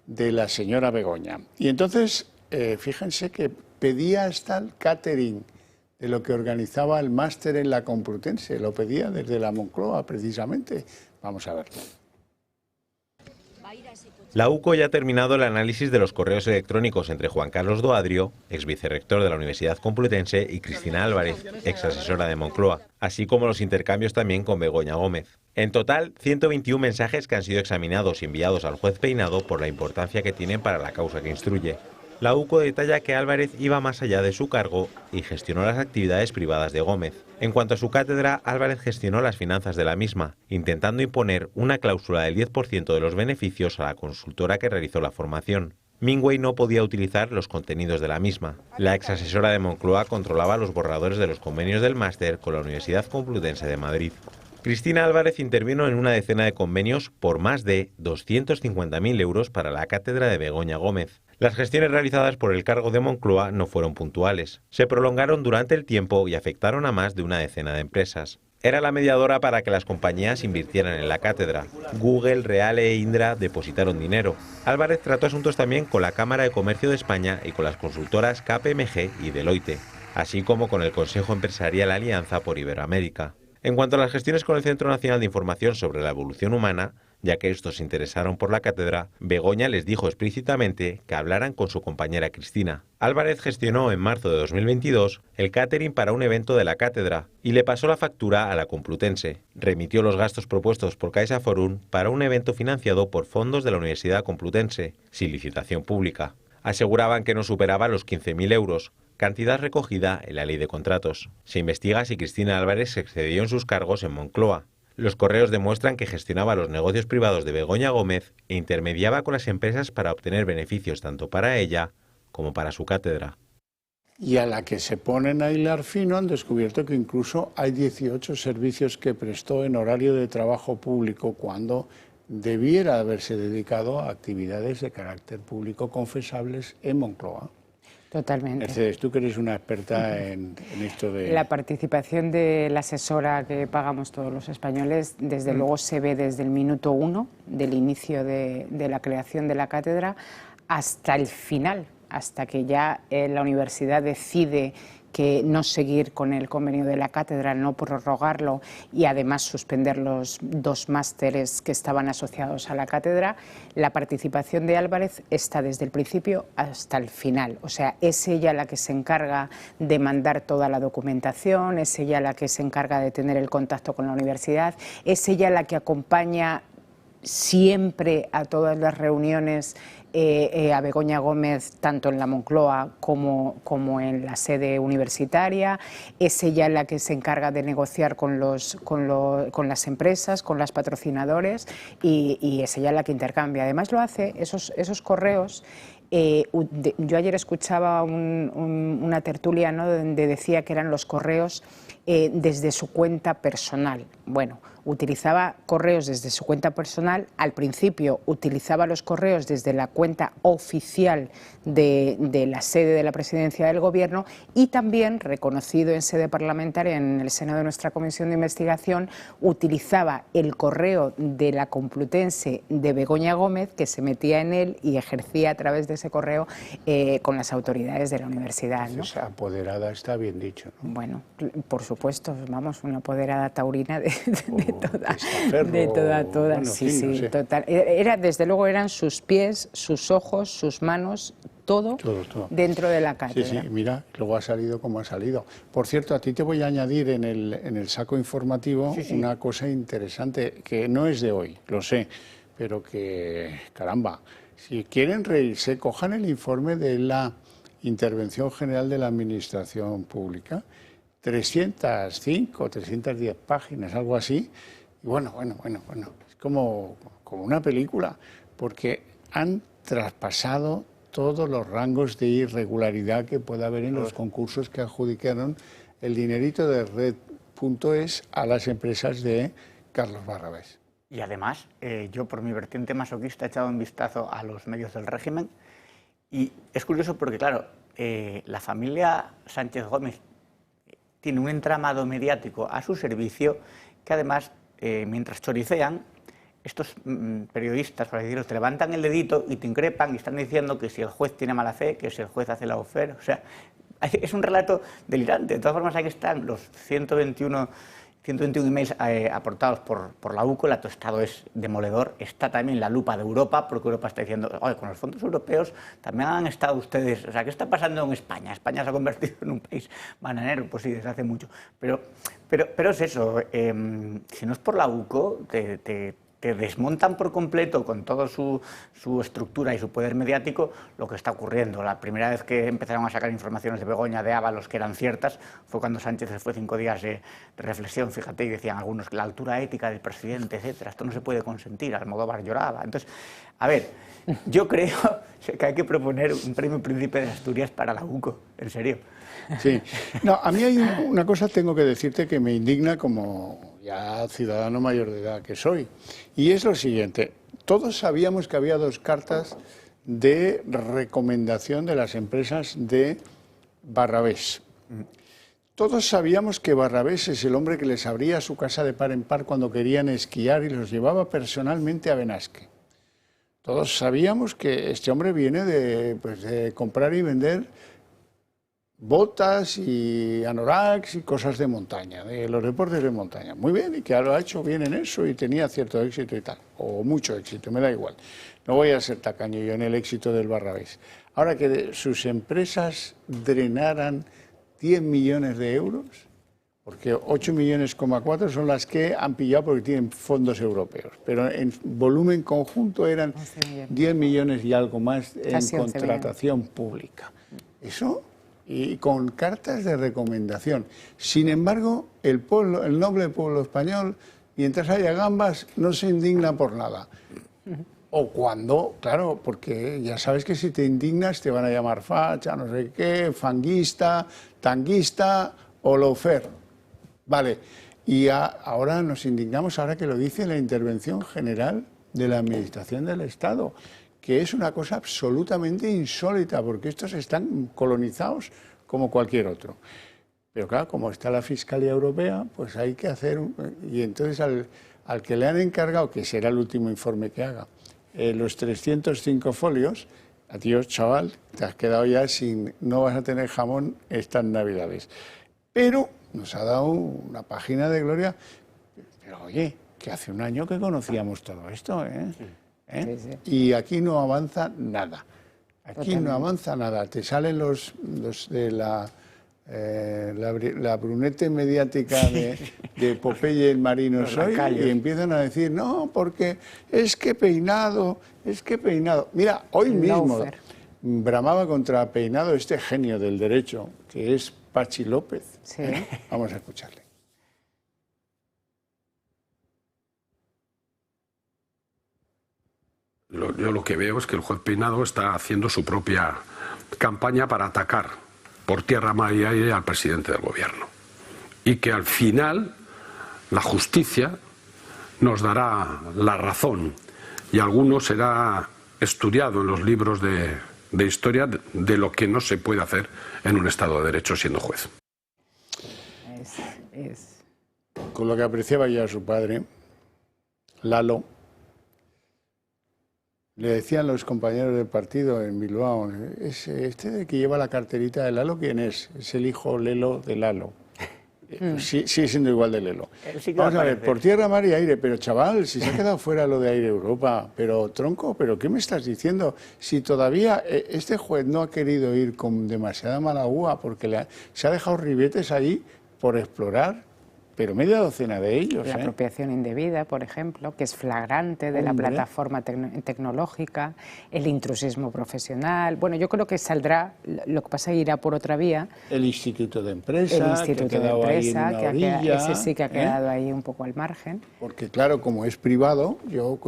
la señora Begoña. Y entonces, fíjense que pedía hasta el catering de lo que organizaba el máster en la Complutense, lo pedía desde la Moncloa precisamente. Vamos a verlo. La UCO ya ha terminado el análisis de los correos electrónicos entre Juan Carlos Doadrio, ex vicerrector de la Universidad Complutense, y Cristina Álvarez, ex asesora de Moncloa, así como los intercambios también con Begoña Gómez. En total, 121 mensajes que han sido examinados y enviados al juez Peinado por la importancia que tienen para la causa que instruye. La UCO detalla que Álvarez iba más allá de su cargo y gestionó las actividades privadas de Gómez. En cuanto a su cátedra, Álvarez gestionó las finanzas de la misma, intentando imponer una cláusula del 10% de los beneficios a la consultora que realizó la formación. Mingway no podía utilizar los contenidos de la misma. La ex asesora de Moncloa controlaba los borradores de los convenios del máster con la Universidad Complutense de Madrid. Cristina Álvarez intervino en una decena de convenios por más de 250.000 euros para la cátedra de Begoña Gómez. Las gestiones realizadas por el cargo de Moncloa no fueron puntuales. Se prolongaron durante el tiempo y afectaron a más de una decena de empresas. Era la mediadora para que las compañías invirtieran en la cátedra. Google, Reale e Indra depositaron dinero. Álvarez trató asuntos también con la Cámara de Comercio de España y con las consultoras KPMG y Deloitte. así como con el Consejo Empresarial Alianza por Iberoamérica. En cuanto a las gestiones con el Centro Nacional de Información sobre la Evolución Humana, ya que estos se interesaron por la cátedra, Begoña les dijo explícitamente que hablaran con su compañera Cristina. Álvarez gestionó en marzo de 2022 el catering para un evento de la cátedra y le pasó la factura a la Complutense. Remitió los gastos propuestos por CaixaForum para un evento financiado por fondos de la Universidad Complutense, sin licitación pública. Aseguraban que no superaba los 15.000 euros, cantidad recogida en la Ley de Contratos. Se investiga si Cristina Álvarez se excedió en sus cargos en Moncloa. Los correos demuestran que gestionaba los negocios privados de Begoña Gómez e intermediaba con las empresas para obtener beneficios tanto para ella como para su cátedra. Y a la que se ponen a hilar fino han descubierto que incluso hay 18 servicios que prestó en horario de trabajo público cuando debiera haberse dedicado a actividades de carácter público confesables en Moncloa. Totalmente. Mercedes, tú que eres una experta en esto de... La participación de la asesora que pagamos todos los españoles, desde luego se ve desde el minuto 1 del inicio de la creación de la cátedra hasta el final, hasta que ya la universidad decide que no seguir con el convenio de la cátedra, no prorrogarlo y además suspender los 2 másteres que estaban asociados a la cátedra. La participación de Álvarez está desde el principio hasta el final. O sea, es ella la que se encarga de mandar toda la documentación, es ella la que se encarga de tener el contacto con la universidad, es ella la que acompaña siempre a todas las reuniones a Begoña Gómez, tanto en la Moncloa como en la sede universitaria. Es ella la que se encarga de negociar con las empresas, con los patrocinadores y es ella la que intercambia. Además lo hace, esos correos. Yo ayer escuchaba una tertulia, ¿no?, donde decía que eran los correos desde su cuenta personal. Bueno, utilizaba correos desde su cuenta personal, al principio utilizaba los correos desde la cuenta oficial de la sede de la Presidencia del Gobierno y también, reconocido en sede parlamentaria en el seno de nuestra Comisión de Investigación, utilizaba el correo de la Complutense de Begoña Gómez, que se metía en él y ejercía a través de ese correo con las autoridades de la universidad, ¿no? Esa apoderada está bien dicho, ¿no? Bueno, por supuesto, vamos, una apoderada taurina de toda, bueno, sí, sí, sí, no sé. total. Desde luego eran sus pies, sus ojos, sus manos, todo dentro de la cátedra. Sí, sí, mira, luego ha salido como ha salido. Por cierto, a ti te voy a añadir en el saco informativo una cosa interesante que no es de hoy, lo sé, pero que, caramba, si quieren reírse, cojan el informe de la Intervención General de la Administración Pública, 305, 310 páginas, algo así. Y bueno, es como una película, porque han traspasado todos los rangos de irregularidad que pueda haber en los concursos que adjudicaron el dinerito de Red.es a las empresas de Carlos Barrabés. Y además, yo por mi vertiente masoquista he echado un vistazo a los medios del régimen y es curioso porque, claro, la familia Sánchez Gómez tiene un entramado mediático a su servicio que además, mientras choricean, estos periodistas, por así decirlo, te levantan el dedito y te increpan y están diciendo que si el juez tiene mala fe, que si el juez hace la ofer. O sea, es un relato delirante. De todas formas, ahí están los 121 emails aportados por la UCO. El atestado es demoledor. Está también la lupa de Europa, porque Europa está diciendo, oye, con los fondos europeos también han estado ustedes. O sea, ¿qué está pasando en España? España se ha convertido en un país bananero, pues sí, desde hace mucho. Pero es eso, si no es por la UCO, te desmontan por completo con toda su estructura y su poder mediático lo que está ocurriendo. La primera vez que empezaron a sacar informaciones de Begoña, de Ábalos, que eran ciertas, fue cuando Sánchez se fue 5 días de reflexión, fíjate, y decían algunos que la altura ética del presidente, etcétera, esto no se puede consentir, Almodóvar lloraba. Entonces, a ver, yo creo que hay que proponer un premio Príncipe de Asturias para la UCO, en serio. Sí, no, a mí hay una cosa, tengo que decirte, que me indigna como ya ciudadano mayor de edad que soy, y es lo siguiente: todos sabíamos que había 2 cartas de recomendación de las empresas de Barrabés. Todos sabíamos que Barrabés es el hombre que les abría su casa de par en par cuando querían esquiar y los llevaba personalmente a Benasque. Todos sabíamos que este hombre viene de comprar y vender botas y anoraks y cosas de montaña, de los deportes de montaña. Muy bien, y que lo ha hecho bien en eso y tenía cierto éxito y tal, o mucho éxito, me da igual. No voy a ser tacaño yo en el éxito del Barrabés. Ahora que sus empresas drenaran 10 millones de euros, porque 8,4 millones son las que han pillado porque tienen fondos europeos, pero en volumen conjunto eran 10 millones y algo más en contratación pública. Eso, y con cartas de recomendación. Sin embargo, el noble pueblo español, mientras haya gambas, no se indigna por nada. O cuando, claro, porque ya sabes que si te indignas te van a llamar facha, no sé qué, fanguista, tanguista o lofer. Vale, y ahora nos indignamos, ahora que lo dice la intervención general de la Administración del Estado, que es una cosa absolutamente insólita, porque estos están colonizados como cualquier otro. Pero claro, como está la Fiscalía Europea, pues hay que hacer... Y entonces al que le han encargado, que será el último informe que haga, los 305 folios, adiós chaval, te has quedado ya sin... No vas a tener jamón estas Navidades. Pero nos ha dado una página de gloria. Pero oye, que hace un año que conocíamos todo esto, ¿eh? Sí, sí. Y aquí no avanza nada. Aquí no avanza nada. Te salen los de la brunete mediática de Popeye el Marino Soy y empiezan a decir, no, porque es que Peinado. Mira, hoy mismo bramaba contra Peinado este genio del derecho, que es Pachi López. Sí. Vamos a escucharle. Yo lo que veo es que el juez Peinado está haciendo su propia campaña para atacar por tierra, mar y aire al presidente del gobierno. Y que al final la justicia nos dará la razón y alguno será estudiado en los libros de historia de lo que no se puede hacer en un Estado de Derecho siendo juez. Con lo que apreciaba ya a su padre, Lalo, le decían los compañeros del partido en Bilbao, este de que lleva la carterita de Lalo, ¿quién es? Es el hijo Lelo de Lalo. Sí, sigue siendo igual de Lelo. Sí, vamos a ver, por tierra, mar y aire, pero chaval, si se ha quedado fuera lo de Aire Europa, pero tronco, ¿pero qué me estás diciendo? Si todavía este juez no ha querido ir con demasiada mala uva porque se ha dejado ribetes ahí por explorar, pero media docena de ellos. La apropiación indebida, por ejemplo, que es flagrante de la plataforma tecnológica, el intrusismo profesional. Bueno, yo creo que saldrá, lo que pasa es que irá por otra vía. El Instituto de Empresa, ese sí que ha quedado ahí un poco al margen. Porque claro, como es privado,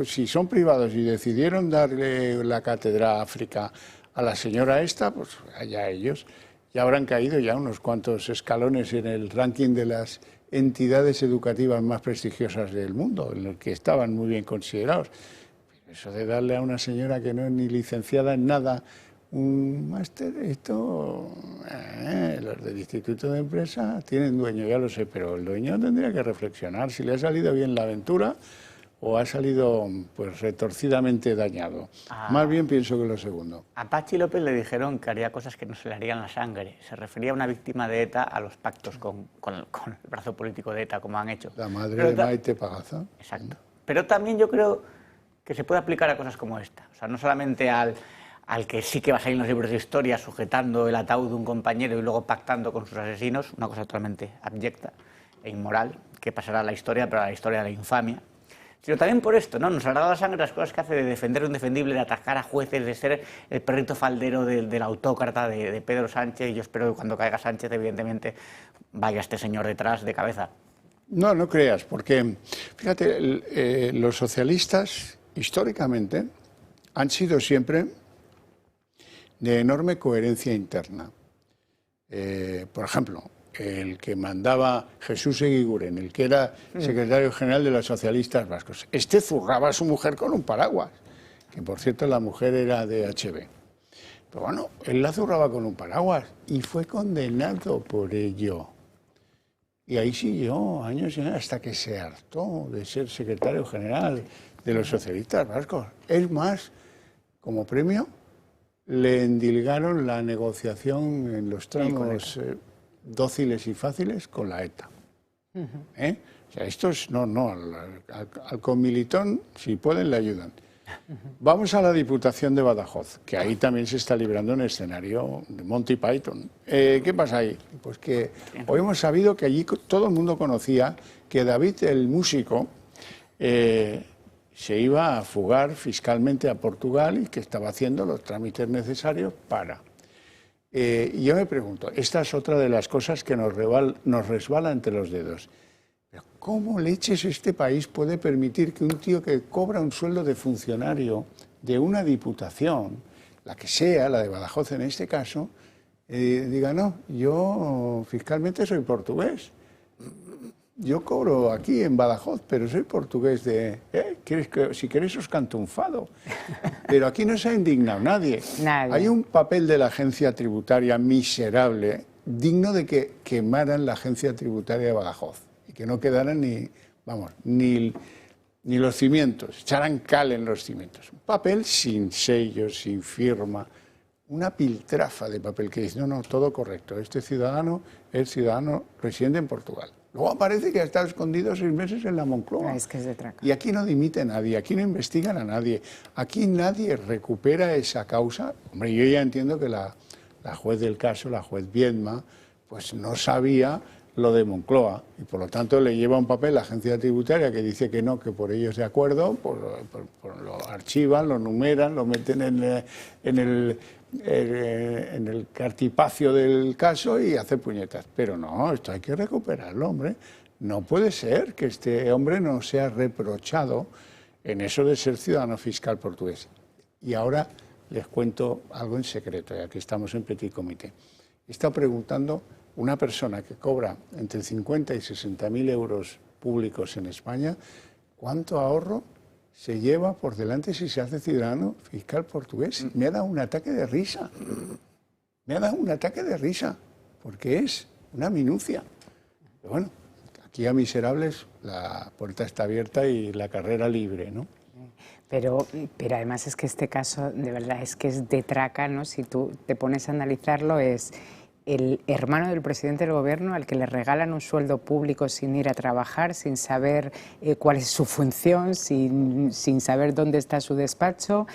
si son privados y decidieron darle la cátedra África a la señora esta, pues allá ellos. Ya habrán caído ya unos cuantos escalones en el ranking de las entidades educativas más prestigiosas del mundo, en el que estaban muy bien considerados. Eso de darle a una señora que no es ni licenciada en nada un máster, esto, los del Instituto de Empresa tienen dueño, ya lo sé, pero el dueño tendría que reflexionar si le ha salido bien la aventura o ha salido pues retorcidamente dañado. Más bien pienso que lo segundo. A Pachi López le dijeron que haría cosas que no se le harían la sangre. Se refería a una víctima de ETA a los pactos con el brazo político de ETA, como han hecho. La madre de Maite Pagaza. Exacto. Pero también yo creo que se puede aplicar a cosas como esta. O sea, no solamente al que sí que va a salir en los libros de historia sujetando el ataúd de un compañero y luego pactando con sus asesinos, una cosa totalmente abyecta e inmoral, que pasará a la historia, pero a la historia de la infamia. Sino también por esto, ¿no? Nos hará la sangre las cosas que hace de defender lo indefendible, de atacar a jueces, de ser el perrito faldero del autócrata de Pedro Sánchez. Y yo espero que cuando caiga Sánchez, evidentemente, vaya este señor detrás de cabeza. No, no creas, porque, fíjate, los socialistas, históricamente, han sido siempre de enorme coherencia interna. Por ejemplo, el que mandaba Jesús Eguiguren, el que era secretario general de los socialistas vascos, zurraba a su mujer con un paraguas, que por cierto la mujer era de HB. Pero bueno, él la zurraba con un paraguas y fue condenado por ello. Y ahí siguió años y años hasta que se hartó de ser secretario general de los socialistas vascos. Es más, como premio, le endilgaron la negociación en los tramos dóciles y fáciles con la ETA. O sea, estos al comilitón, si pueden, le ayudan. Vamos a la Diputación de Badajoz, que ahí también se está librando un escenario de Monty Python. ¿Qué pasa ahí? Pues que hoy hemos sabido que allí todo el mundo conocía que David, el músico, se iba a fugar fiscalmente a Portugal y que estaba haciendo los trámites necesarios para... y yo me pregunto, esta es otra de las cosas que nos resbala entre los dedos. ¿Cómo leches este país puede permitir que un tío que cobra un sueldo de funcionario de una diputación, la que sea, la de Badajoz en este caso, diga, no, yo fiscalmente soy portugués? Yo cobro aquí en Badajoz, pero soy portugués de... si queréis os canto un fado. Pero aquí no se ha indignado nadie. Hay un papel de la agencia tributaria miserable, digno de que quemaran la agencia tributaria de Badajoz. Que no quedaran ni los cimientos, echaran cal en los cimientos. Un papel sin sellos, sin firma, una piltrafa de papel que dice, no, todo correcto, este ciudadano es ciudadano residente en Portugal. Luego aparece que ha estado escondido 6 meses en la Moncloa. Es que es de traca. Y aquí no dimite nadie, aquí no investigan a nadie, aquí nadie recupera esa causa. Hombre, yo ya entiendo que la juez del caso, la juez Viedma, pues no sabía lo de Moncloa, y por lo tanto le lleva un papel la agencia tributaria que dice que no, que por ellos de acuerdo, lo archivan, lo numeran, lo meten en el cartipacio del caso y hace puñetas. Pero no, esto hay que recuperarlo, hombre. No puede ser que este hombre no sea reprochado en eso de ser ciudadano fiscal portugués. Y ahora les cuento algo en secreto, ya que estamos en Petit Comité. He estado preguntando, una persona que cobra entre 50 y 60.000 euros públicos en España, ¿cuánto ahorro se lleva por delante si se hace ciudadano fiscal portugués? Me ha dado un ataque de risa. Me ha dado un ataque de risa, porque es una minucia. Pero bueno, aquí a miserables la puerta está abierta y la carrera libre, ¿no? Pero además es que este caso, de verdad, es que es de traca, ¿no? Si tú te pones a analizarlo, es el hermano del presidente del gobierno al que le regalan un sueldo público sin ir a trabajar, sin saber cuál es su función, sin saber dónde está su despacho.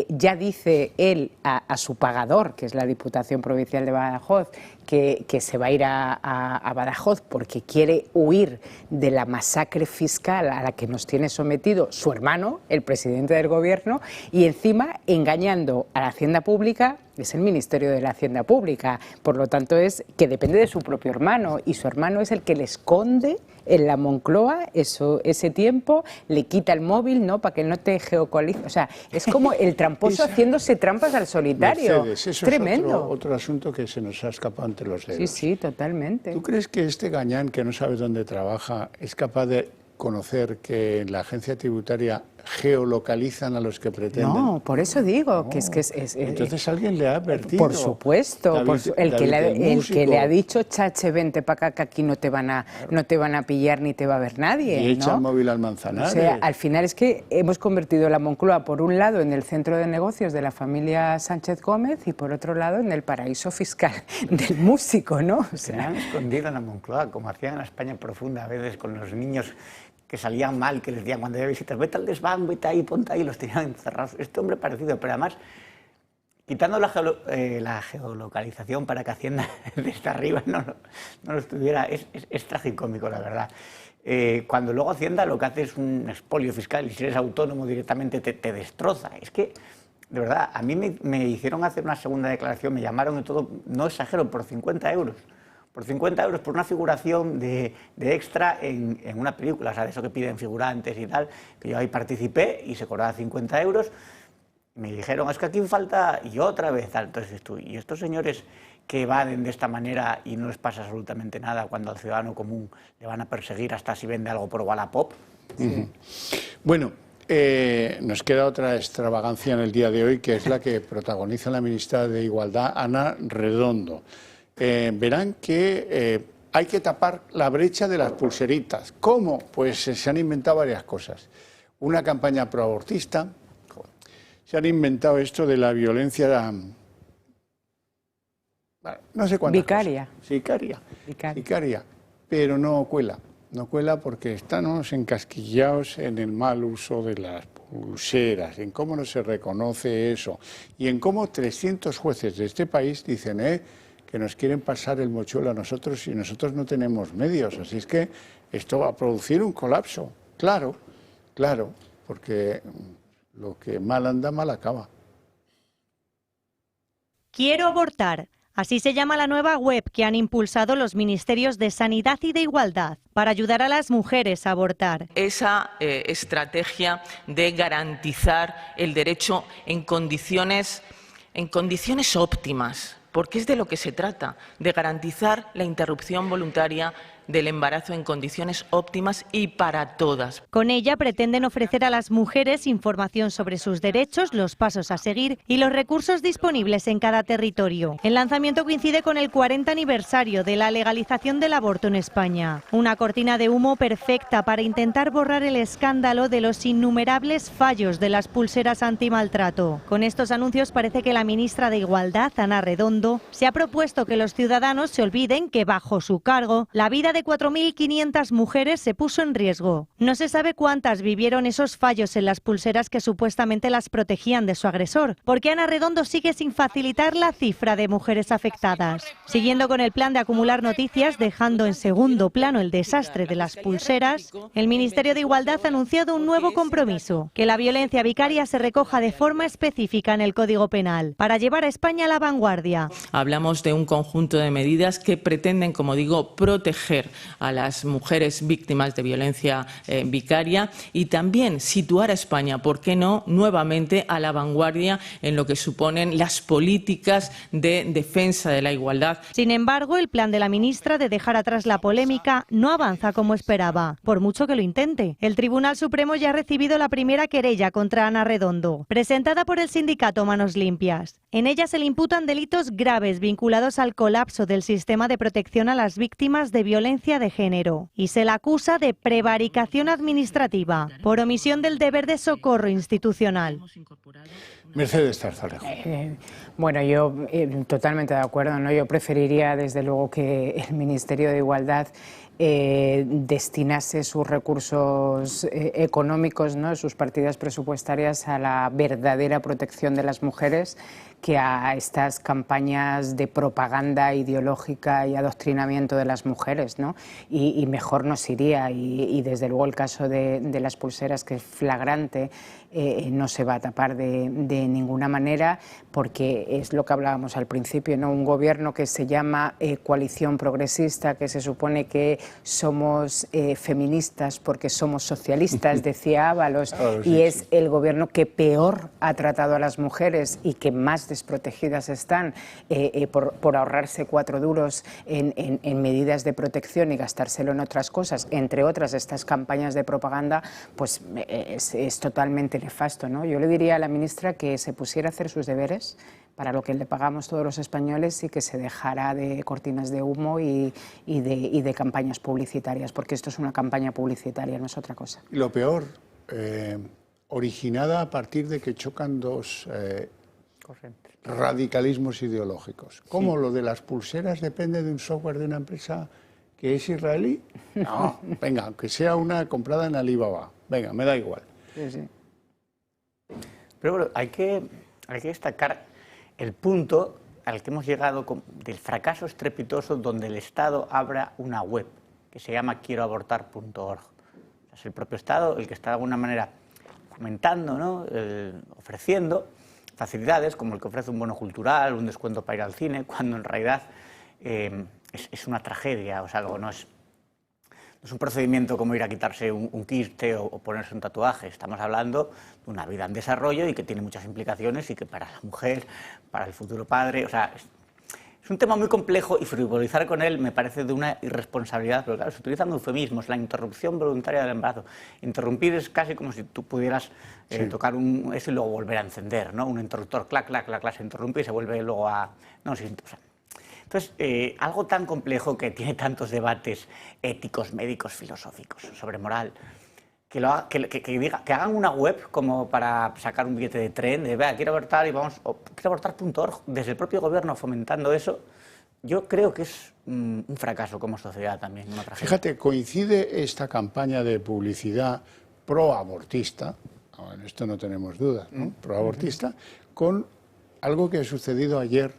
Ya dice él a su pagador, que es la Diputación Provincial de Badajoz, que se va a ir a Badajoz porque quiere huir de la masacre fiscal a la que nos tiene sometido su hermano, el presidente del gobierno, y encima engañando a la Hacienda Pública. Es el Ministerio de la Hacienda Pública, por lo tanto es que depende de su propio hermano, y su hermano es el que le esconde en la Moncloa ese tiempo, le quita el móvil, ¿no?, para que no te geocalice. O sea, es como el tramposo haciéndose trampas al solitario. Mercedes, eso tremendo. Es otro asunto que se nos ha escapado entre los dedos. Sí, totalmente. ¿Tú crees que este gañán que no sabe dónde trabaja es capaz de conocer que en la agencia tributaria geolocalizan a los que pretenden? No, por eso digo que es entonces alguien le ha advertido. Por supuesto, el que le ha dicho, chache, vente para acá, que aquí no te van a pillar ni te va a ver nadie. Y echa el móvil al Manzanares. O sea, al final es que hemos convertido la Moncloa, por un lado, en el centro de negocios de la familia Sánchez Gómez y por otro lado en el paraíso fiscal del músico, ¿no? O sea, se han escondido en la Moncloa, como hacían en la España profunda a veces con los niños que salían mal, que les decían cuando había visitas, vete al desván, vete ahí, ponte ahí, los tenían encerrados. Este hombre parecido, pero además, quitando la geolocalización para que Hacienda desde arriba no lo estuviera, es tragicómico, la verdad. Cuando luego Hacienda lo que hace es un expolio fiscal, y si eres autónomo directamente te destroza. Es que, de verdad, a mí me hicieron hacer una segunda declaración, me llamaron y todo, no exagero, por 50 euros. Por 50 euros por una figuración de extra en una película, o sea, de eso que piden figurantes y tal, que yo ahí participé y se cobraba 50 euros. Me dijeron, es que aquí falta, y otra vez tal. Entonces tú, y estos señores que evaden de esta manera y no les pasa absolutamente nada cuando al ciudadano común le van a perseguir hasta si vende algo por Wallapop. Sí. Bueno, nos queda otra extravagancia en el día de hoy, que es la que protagoniza la ministra de Igualdad, Ana Redondo. Verán que hay que tapar la brecha de las pulseritas. ¿Cómo? Pues se han inventado varias cosas. Una campaña proabortista, se han inventado esto de la violencia Bueno, no sé cuántas Vicaria. Cosas. Vicaria. Pero no cuela. No cuela porque estamos encasquillados en el mal uso de las pulseras, en cómo no se reconoce eso y en cómo 300 jueces de este país dicen que nos quieren pasar el mochuelo a nosotros y nosotros no tenemos medios. Así es que esto va a producir un colapso. Claro, porque lo que mal anda, mal acaba. Quiero abortar. Así se llama la nueva web que han impulsado los ministerios de Sanidad y de Igualdad para ayudar a las mujeres a abortar. Esa estrategia de garantizar el derecho en condiciones óptimas, porque es de lo que se trata, de garantizar la interrupción voluntaria del embarazo en condiciones óptimas y para todas. Con ella pretenden ofrecer a las mujeres información sobre sus derechos, los pasos a seguir y los recursos disponibles en cada territorio. El lanzamiento coincide con el 40 aniversario de la legalización del aborto en España. Una cortina de humo perfecta para intentar borrar el escándalo de los innumerables fallos de las pulseras antimaltrato. Con estos anuncios parece que la ministra de Igualdad, Ana Redondo, se ha propuesto que los ciudadanos se olviden que bajo su cargo la vida de 4.500 mujeres se puso en riesgo. No se sabe cuántas vivieron esos fallos en las pulseras que supuestamente las protegían de su agresor, porque Ana Redondo sigue sin facilitar la cifra de mujeres afectadas. Siguiendo con el plan de acumular noticias, dejando en segundo plano el desastre de las pulseras, el Ministerio de Igualdad ha anunciado un nuevo compromiso, que la violencia vicaria se recoja de forma específica en el Código Penal, para llevar a España a la vanguardia. Hablamos de un conjunto de medidas que pretenden, como digo, proteger a las mujeres víctimas de violencia vicaria y también situar a España, ¿por qué no?, nuevamente a la vanguardia en lo que suponen las políticas de defensa de la igualdad. Sin embargo, el plan de la ministra de dejar atrás la polémica no avanza como esperaba, por mucho que lo intente. El Tribunal Supremo ya ha recibido la primera querella contra Ana Redondo, presentada por el sindicato Manos Limpias. En ella se le imputan delitos graves vinculados al colapso del sistema de protección a las víctimas de violencia de género y se la acusa de prevaricación administrativa por omisión del deber de socorro institucional. Mercedes Zarzalejo. Bueno, yo totalmente de acuerdo, ¿no? Yo preferiría desde luego que el Ministerio de Igualdad destinase sus recursos económicos, ¿no?, sus partidas presupuestarias a la verdadera protección de las mujeres que a estas campañas de propaganda ideológica y adoctrinamiento de las mujeres, ¿no? Y mejor nos iría y desde luego el caso de las pulseras, que es flagrante, no se va a tapar de ninguna manera, porque es lo que hablábamos al principio, ¿no? Un gobierno que se llama coalición progresista, que se supone que somos feministas porque somos socialistas, decía Ábalos, y es el gobierno que peor ha tratado a las mujeres y que más desprotegidas están por ahorrarse 4 duros en medidas de protección y gastárselo en otras cosas, entre otras estas campañas de propaganda, pues es totalmente nefasto, ¿no? Yo le diría a la ministra que se pusiera a hacer sus deberes, para lo que le pagamos todos los españoles, y que se dejara de cortinas de humo y de campañas publicitarias, porque esto es una campaña publicitaria, no es otra cosa. Y lo peor, originada a partir de que chocan dos radicalismos ideológicos. ¿Cómo lo de las pulseras depende de un software de una empresa que es israelí? No, venga, aunque sea una comprada en Alibaba, venga, me da igual. Sí, sí. Pero bueno, hay que destacar el punto al que hemos llegado del fracaso estrepitoso donde el Estado abra una web que se llama quieroabortar.org. Es el propio Estado el que está de alguna manera fomentando, ¿no?, ofreciendo facilidades como el que ofrece un bono cultural, un descuento para ir al cine, cuando en realidad es una tragedia, o sea, no es un procedimiento como ir a quitarse un quiste o ponerse un tatuaje. Estamos hablando de una vida en desarrollo y que tiene muchas implicaciones y que para la mujer, para el futuro padre, o sea, es un tema muy complejo y frivolizar con él me parece de una irresponsabilidad, pero claro, se utilizan eufemismos, la interrupción voluntaria del embarazo. Interrumpir es casi como si tú pudieras tocar eso y luego volver a encender, ¿no? Un interruptor, clac, clac, clac, clac, se interrumpe y se vuelve luego a... No, sí, o sea, entonces, algo tan complejo que tiene tantos debates éticos, médicos, filosóficos, sobre moral, que hagan una web como para sacar un billete de tren, de vea, quiero abortar y vamos, quiero abortar.org, desde el propio gobierno fomentando eso, Yo creo que es un fracaso como sociedad también. Una tragedia. Fíjate, coincide esta campaña de publicidad pro-abortista, en esto no tenemos dudas, ¿no? Pro-abortista, con algo que ha sucedido ayer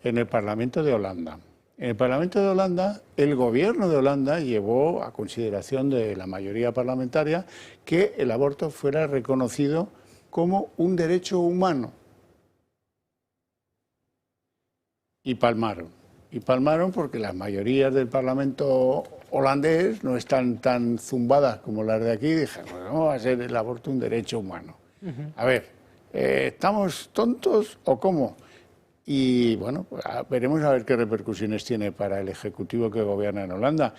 en el Parlamento de Holanda. En el Parlamento de Holanda, el gobierno de Holanda llevó a consideración de la mayoría parlamentaria que el aborto fuera reconocido como un derecho humano. Y palmaron. Y palmaron porque las mayorías del Parlamento holandés no están tan zumbadas como las de aquí. Y dijeron, bueno, ¿cómo va a ser el aborto un derecho humano? A ver, ¿estamos tontos o cómo? Y bueno, veremos a ver qué repercusiones tiene para el Ejecutivo que gobierna en Holanda.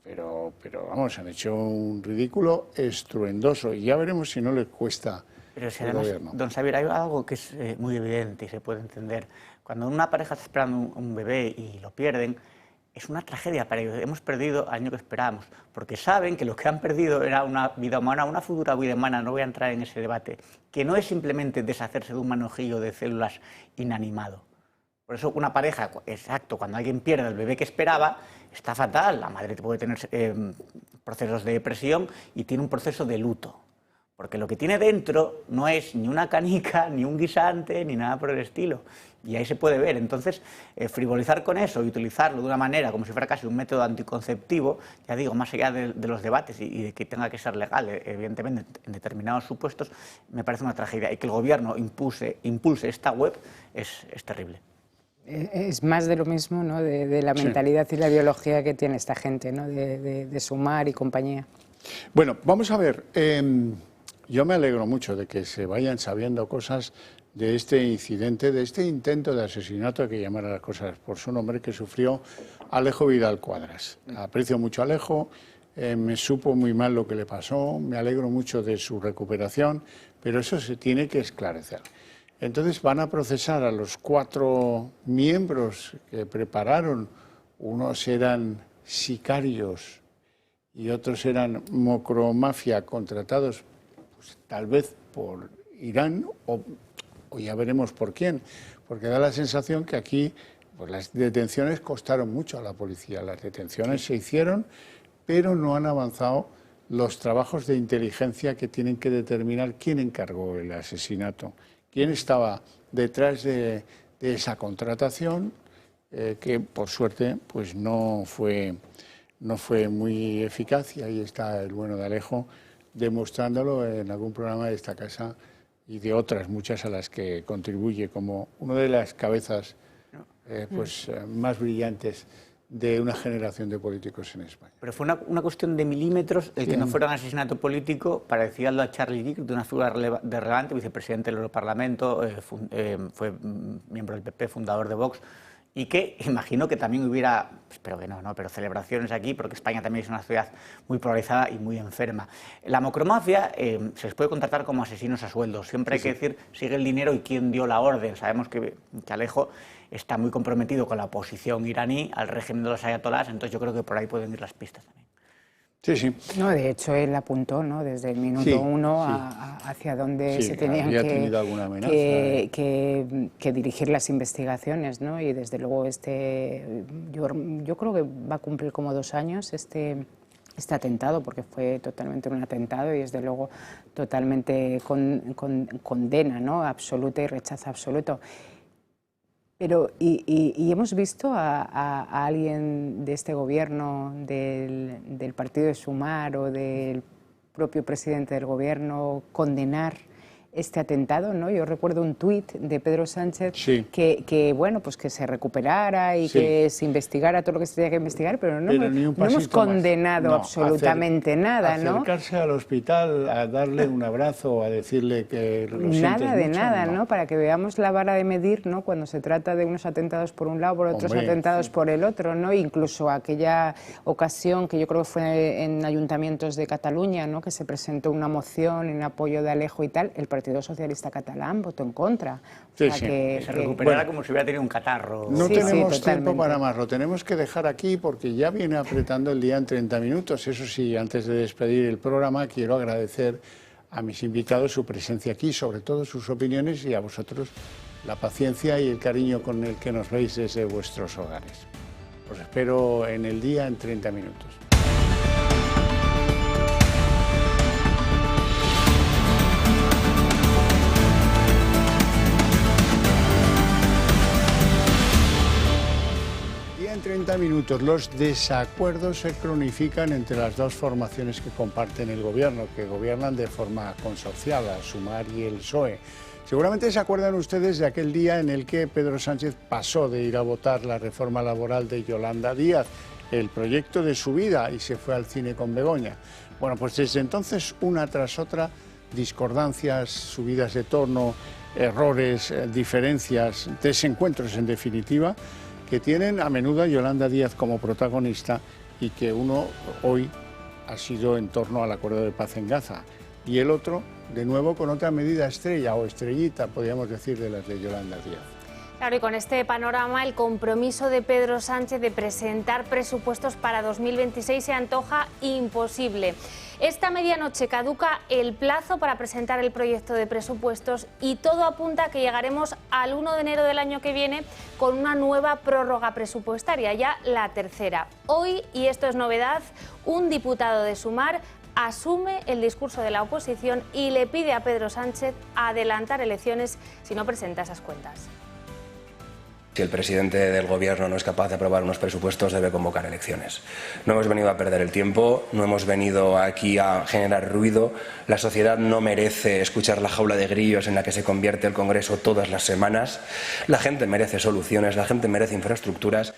Pero vamos, han hecho un ridículo estruendoso y ya veremos si no les cuesta. Pero si además, don Xavier, hay algo que es muy evidente y se puede entender. Cuando una pareja está esperando un bebé y lo pierden, es una tragedia para ellos. Hemos perdido al año que esperábamos, porque saben que lo que han perdido era una vida humana, una futura vida humana. No voy a entrar en ese debate, que no es simplemente deshacerse de un manojillo de células inanimado. Por eso una pareja, exacto, cuando alguien pierde el bebé que esperaba, está fatal. La madre puede tener procesos de depresión y tiene un proceso de luto. Porque lo que tiene dentro no es ni una canica, ni un guisante, ni nada por el estilo. Y ahí se puede ver. Entonces, frivolizar con eso y utilizarlo de una manera como si fuera casi un método anticonceptivo, ya digo, más allá de los debates y de que tenga que ser legal, evidentemente, en determinados supuestos, me parece una tragedia. Y que el gobierno impulse esta web es terrible. Es más de lo mismo, ¿no? De la mentalidad y la ideología que tiene esta gente, ¿no? De Sumar y compañía. Bueno, vamos a ver. Yo me alegro mucho de que se vayan sabiendo cosas de este incidente, de este intento de asesinato, hay que llamar a las cosas por su nombre, que sufrió Alejo Vidal Cuadras. Aprecio mucho a Alejo, me supo muy mal lo que le pasó, me alegro mucho de su recuperación, pero eso se tiene que esclarecer. Entonces van a procesar a los 4 miembros que prepararon, unos eran sicarios y otros eran mocromafia contratados pues, tal vez por Irán o ya veremos por quién, porque da la sensación que aquí pues, las detenciones costaron mucho a la policía, las detenciones se hicieron, pero no han avanzado los trabajos de inteligencia que tienen que determinar quién encargó el asesinato, quién estaba detrás de esa contratación, que por suerte pues no fue muy eficaz, y ahí está el bueno de Alejo demostrándolo en algún programa de esta casa y de otras muchas a las que contribuye como una de las cabezas más brillantes de una generación de políticos en España. Pero fue una cuestión de milímetros el que no fuera un asesinato político, parecido a Charlie Dick, de una figura relevante, vicepresidente del Europarlamento, fue miembro del PP, fundador de Vox, y que imagino que también hubiera, espero que no, pero celebraciones aquí, porque España también es una ciudad muy polarizada y muy enferma. La mocromafia se les puede contratar como asesinos a sueldo, siempre hay que decir, sigue el dinero y quién dio la orden. Sabemos que Alejo está muy comprometido con la oposición iraní al régimen de los ayatolás, entonces yo creo que por ahí pueden ir las pistas también. Sí, sí. No, de hecho, él apuntó, ¿no? Desde el minuto 1 hacia dónde se tenían que dirigir las investigaciones, ¿no? Y desde luego yo creo que va a cumplir como 2 años este atentado, porque fue totalmente un atentado y desde luego totalmente condena, ¿no? Absoluta y rechazo absoluto. Pero, y hemos visto a alguien de este gobierno, del partido de Sumar o del propio presidente del gobierno condenar este atentado, ¿no? Yo recuerdo un tuit de Pedro Sánchez que bueno, pues que se recuperara y que se investigara todo lo que se tenía que investigar, pero no hemos condenado absolutamente nada, ¿no? Acercarse al hospital, a darle un abrazo, a decirle que lo nada de mucho, nada, ¿no? Para que veamos la vara de medir, ¿no? Cuando se trata de unos atentados por un lado, por otros atentados por el otro, ¿no? Incluso aquella ocasión que yo creo que fue en ayuntamientos de Cataluña, ¿no? Que se presentó una moción en apoyo de Alejo y tal, el Partido Socialista Catalán votó en contra. Que se recuperara como si hubiera tenido un catarro. No tenemos tiempo para más, lo tenemos que dejar aquí porque ya viene apretando el día en 30 minutos. Eso sí, antes de despedir el programa, quiero agradecer a mis invitados su presencia aquí, sobre todo sus opiniones, y a vosotros la paciencia y el cariño con el que nos veis desde vuestros hogares. Os espero en El Día en 30 minutos. En 30 minutos, los desacuerdos se cronifican entre las dos formaciones que comparten el gobierno, que gobiernan de forma consorciada, Sumar y el PSOE. Seguramente se acuerdan ustedes de aquel día en el que Pedro Sánchez pasó de ir a votar la reforma laboral de Yolanda Díaz, el proyecto de su vida, y se fue al cine con Begoña. Bueno, pues desde entonces, una tras otra, discordancias, subidas de tono, errores, diferencias, desencuentros en definitiva, que tienen a menudo a Yolanda Díaz como protagonista y que uno hoy ha sido en torno al acuerdo de paz en Gaza y el otro, de nuevo, con otra medida estrella o estrellita, podríamos decir, de las de Yolanda Díaz. Claro, y con este panorama, el compromiso de Pedro Sánchez de presentar presupuestos para 2026 se antoja imposible. Esta medianoche caduca el plazo para presentar el proyecto de presupuestos y todo apunta a que llegaremos al 1 de enero del año que viene con una nueva prórroga presupuestaria, ya la tercera. Hoy, y esto es novedad, un diputado de Sumar asume el discurso de la oposición y le pide a Pedro Sánchez adelantar elecciones si no presenta esas cuentas. Si el presidente del Gobierno no es capaz de aprobar unos presupuestos, debe convocar elecciones. No hemos venido a perder el tiempo, no hemos venido aquí a generar ruido. La sociedad no merece escuchar la jaula de grillos en la que se convierte el Congreso todas las semanas. La gente merece soluciones, la gente merece infraestructuras.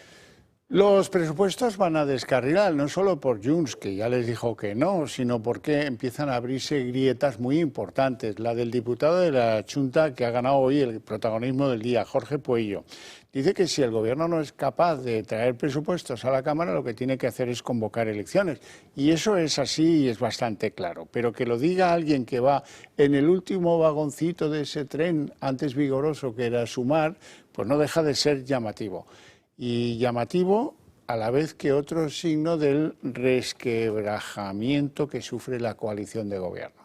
Los presupuestos van a descarrilar, no solo por Junts, que ya les dijo que no, sino porque empiezan a abrirse grietas muy importantes. La del diputado de la Junta, que ha ganado hoy el protagonismo del día, Jorge Pueyo. Dice que si el Gobierno no es capaz de traer presupuestos a la Cámara, lo que tiene que hacer es convocar elecciones. Y eso es así y es bastante claro. Pero que lo diga alguien que va en el último vagoncito de ese tren antes vigoroso que era Sumar, pues no deja de ser llamativo. Y llamativo a la vez que otro signo del resquebrajamiento que sufre la coalición de gobierno.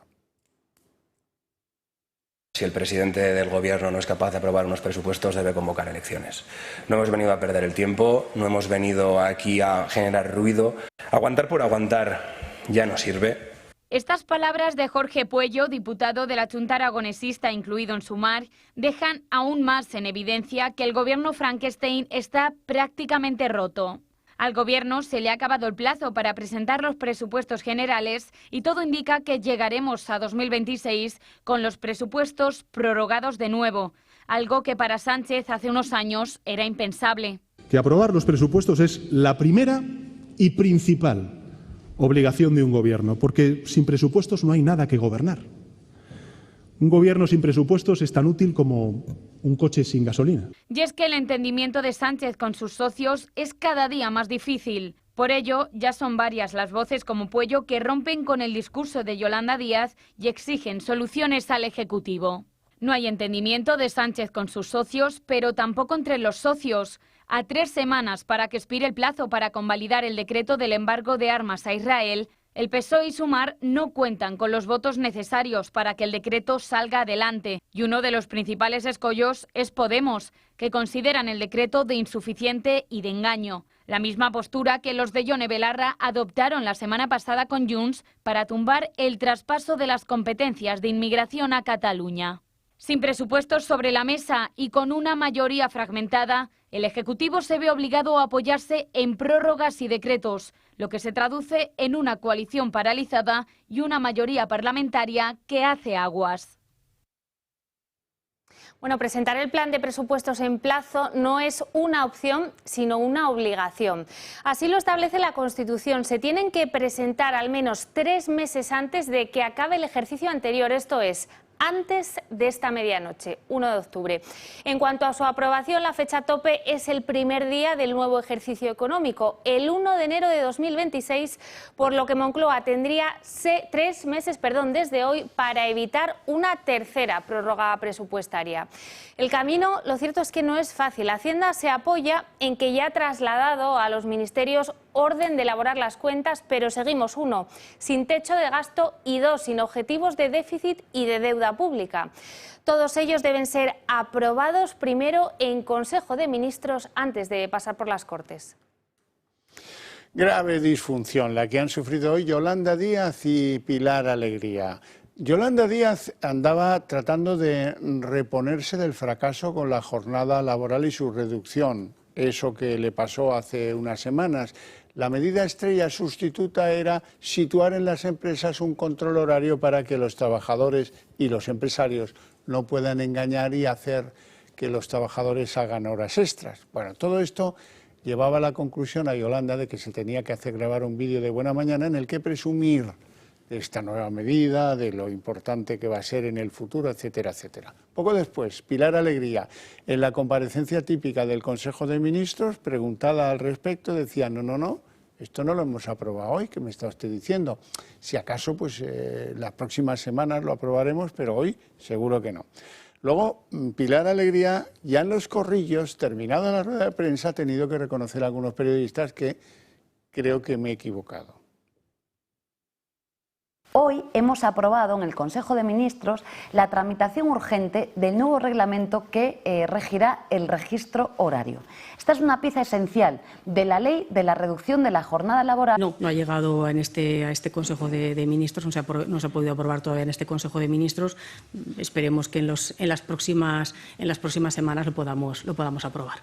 Si el presidente del Gobierno no es capaz de aprobar unos presupuestos, debe convocar elecciones. No hemos venido a perder el tiempo, no hemos venido aquí a generar ruido. Aguantar por aguantar ya no sirve. Estas palabras de Jorge Pueyo, diputado de la Junta aragonesista incluido en Sumar, dejan aún más en evidencia que el gobierno Frankenstein está prácticamente roto. Al gobierno se le ha acabado el plazo para presentar los presupuestos generales y todo indica que llegaremos a 2026 con los presupuestos prorrogados de nuevo, algo que para Sánchez hace unos años era impensable. Que aprobar los presupuestos es la primera y principal obligación de un gobierno, porque sin presupuestos no hay nada que gobernar. Un gobierno sin presupuestos es tan útil como un coche sin gasolina. Y es que el entendimiento de Sánchez con sus socios es cada día más difícil. Por ello, ya son varias las voces como Pueyo que rompen con el discurso de Yolanda Díaz y exigen soluciones al Ejecutivo. No hay entendimiento de Sánchez con sus socios, pero tampoco entre los socios. A 3 semanas para que expire el plazo para convalidar el decreto del embargo de armas a Israel, el PSOE y Sumar no cuentan con los votos necesarios para que el decreto salga adelante. Y uno de los principales escollos es Podemos, que consideran el decreto de insuficiente y de engaño. La misma postura que los de Yone Belarra adoptaron la semana pasada con Junts para tumbar el traspaso de las competencias de inmigración a Cataluña. Sin presupuestos sobre la mesa y con una mayoría fragmentada, el Ejecutivo se ve obligado a apoyarse en prórrogas y decretos, lo que se traduce en una coalición paralizada y una mayoría parlamentaria que hace aguas. Bueno, presentar el plan de presupuestos en plazo no es una opción, sino una obligación. Así lo establece la Constitución. Se tienen que presentar al menos 3 meses antes de que acabe el ejercicio anterior, esto es, antes de esta medianoche, 1 de octubre. En cuanto a su aprobación, la fecha tope es el primer día del nuevo ejercicio económico, el 1 de enero de 2026, por lo que Moncloa tendría 3 meses desde hoy para evitar una tercera prórroga presupuestaria. El camino, lo cierto es que no es fácil. Hacienda se apoya en que ya ha trasladado a los ministerios orden de elaborar las cuentas, pero seguimos, 1, sin techo de gasto y 2, sin objetivos de déficit y de deuda ayuda pública. Todos ellos deben ser aprobados primero en Consejo de Ministros antes de pasar por las Cortes. Grave disfunción la que han sufrido hoy Yolanda Díaz y Pilar Alegría. Yolanda Díaz andaba tratando de reponerse del fracaso con la jornada laboral y su reducción, eso que le pasó hace unas semanas. La medida estrella sustituta era situar en las empresas un control horario para que los trabajadores y los empresarios no puedan engañar y hacer que los trabajadores hagan horas extras. Bueno, todo esto llevaba a la conclusión a Yolanda de que se tenía que hacer grabar un vídeo de Buena Mañana en el que presumir de esta nueva medida, de lo importante que va a ser en el futuro, etcétera, etcétera. Poco después, Pilar Alegría, en la comparecencia típica del Consejo de Ministros, preguntada al respecto, decía, no, esto no lo hemos aprobado hoy, ¿qué me está usted diciendo? Si acaso, pues las próximas semanas lo aprobaremos, pero hoy seguro que no. Luego, Pilar Alegría, ya en los corrillos, terminada la rueda de prensa, ha tenido que reconocer a algunos periodistas que creo que me he equivocado. Hoy hemos aprobado en el Consejo de Ministros la tramitación urgente del nuevo reglamento que regirá el registro horario. Esta es una pieza esencial de la ley de la reducción de la jornada laboral. No ha llegado a este Consejo de Ministros, no se ha podido aprobar todavía en este Consejo de Ministros. Esperemos que en las próximas semanas lo podamos aprobar.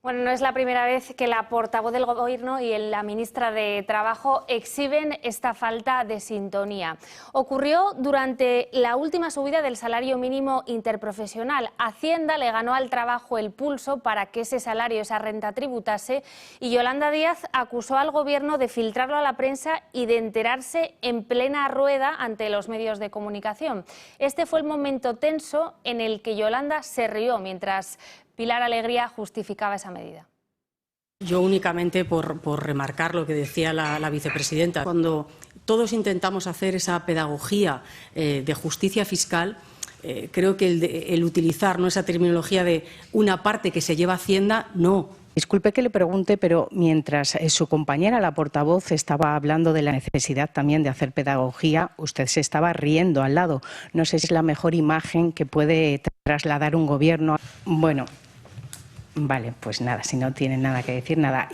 Bueno, no es la primera vez que la portavoz del Gobierno y la ministra de Trabajo exhiben esta falta de sintonía. Ocurrió durante la última subida del salario mínimo interprofesional. Hacienda le ganó al trabajo el pulso para que ese salario, esa renta tributase, y Yolanda Díaz acusó al Gobierno de filtrarlo a la prensa y de enterarse en plena rueda ante los medios de comunicación. Este fue el momento tenso en el que Yolanda se rió mientras Pilar Alegría justificaba esa medida. Yo únicamente por remarcar lo que decía la vicepresidenta. Cuando todos intentamos hacer esa pedagogía de justicia fiscal, creo que el utilizar esa terminología de una parte que se lleva Hacienda, no. Disculpe que le pregunte, pero mientras su compañera, la portavoz, estaba hablando de la necesidad también de hacer pedagogía, usted se estaba riendo al lado. No sé si es la mejor imagen que puede trasladar un gobierno. Bueno, vale, pues nada, si no tienen nada que decir, nada.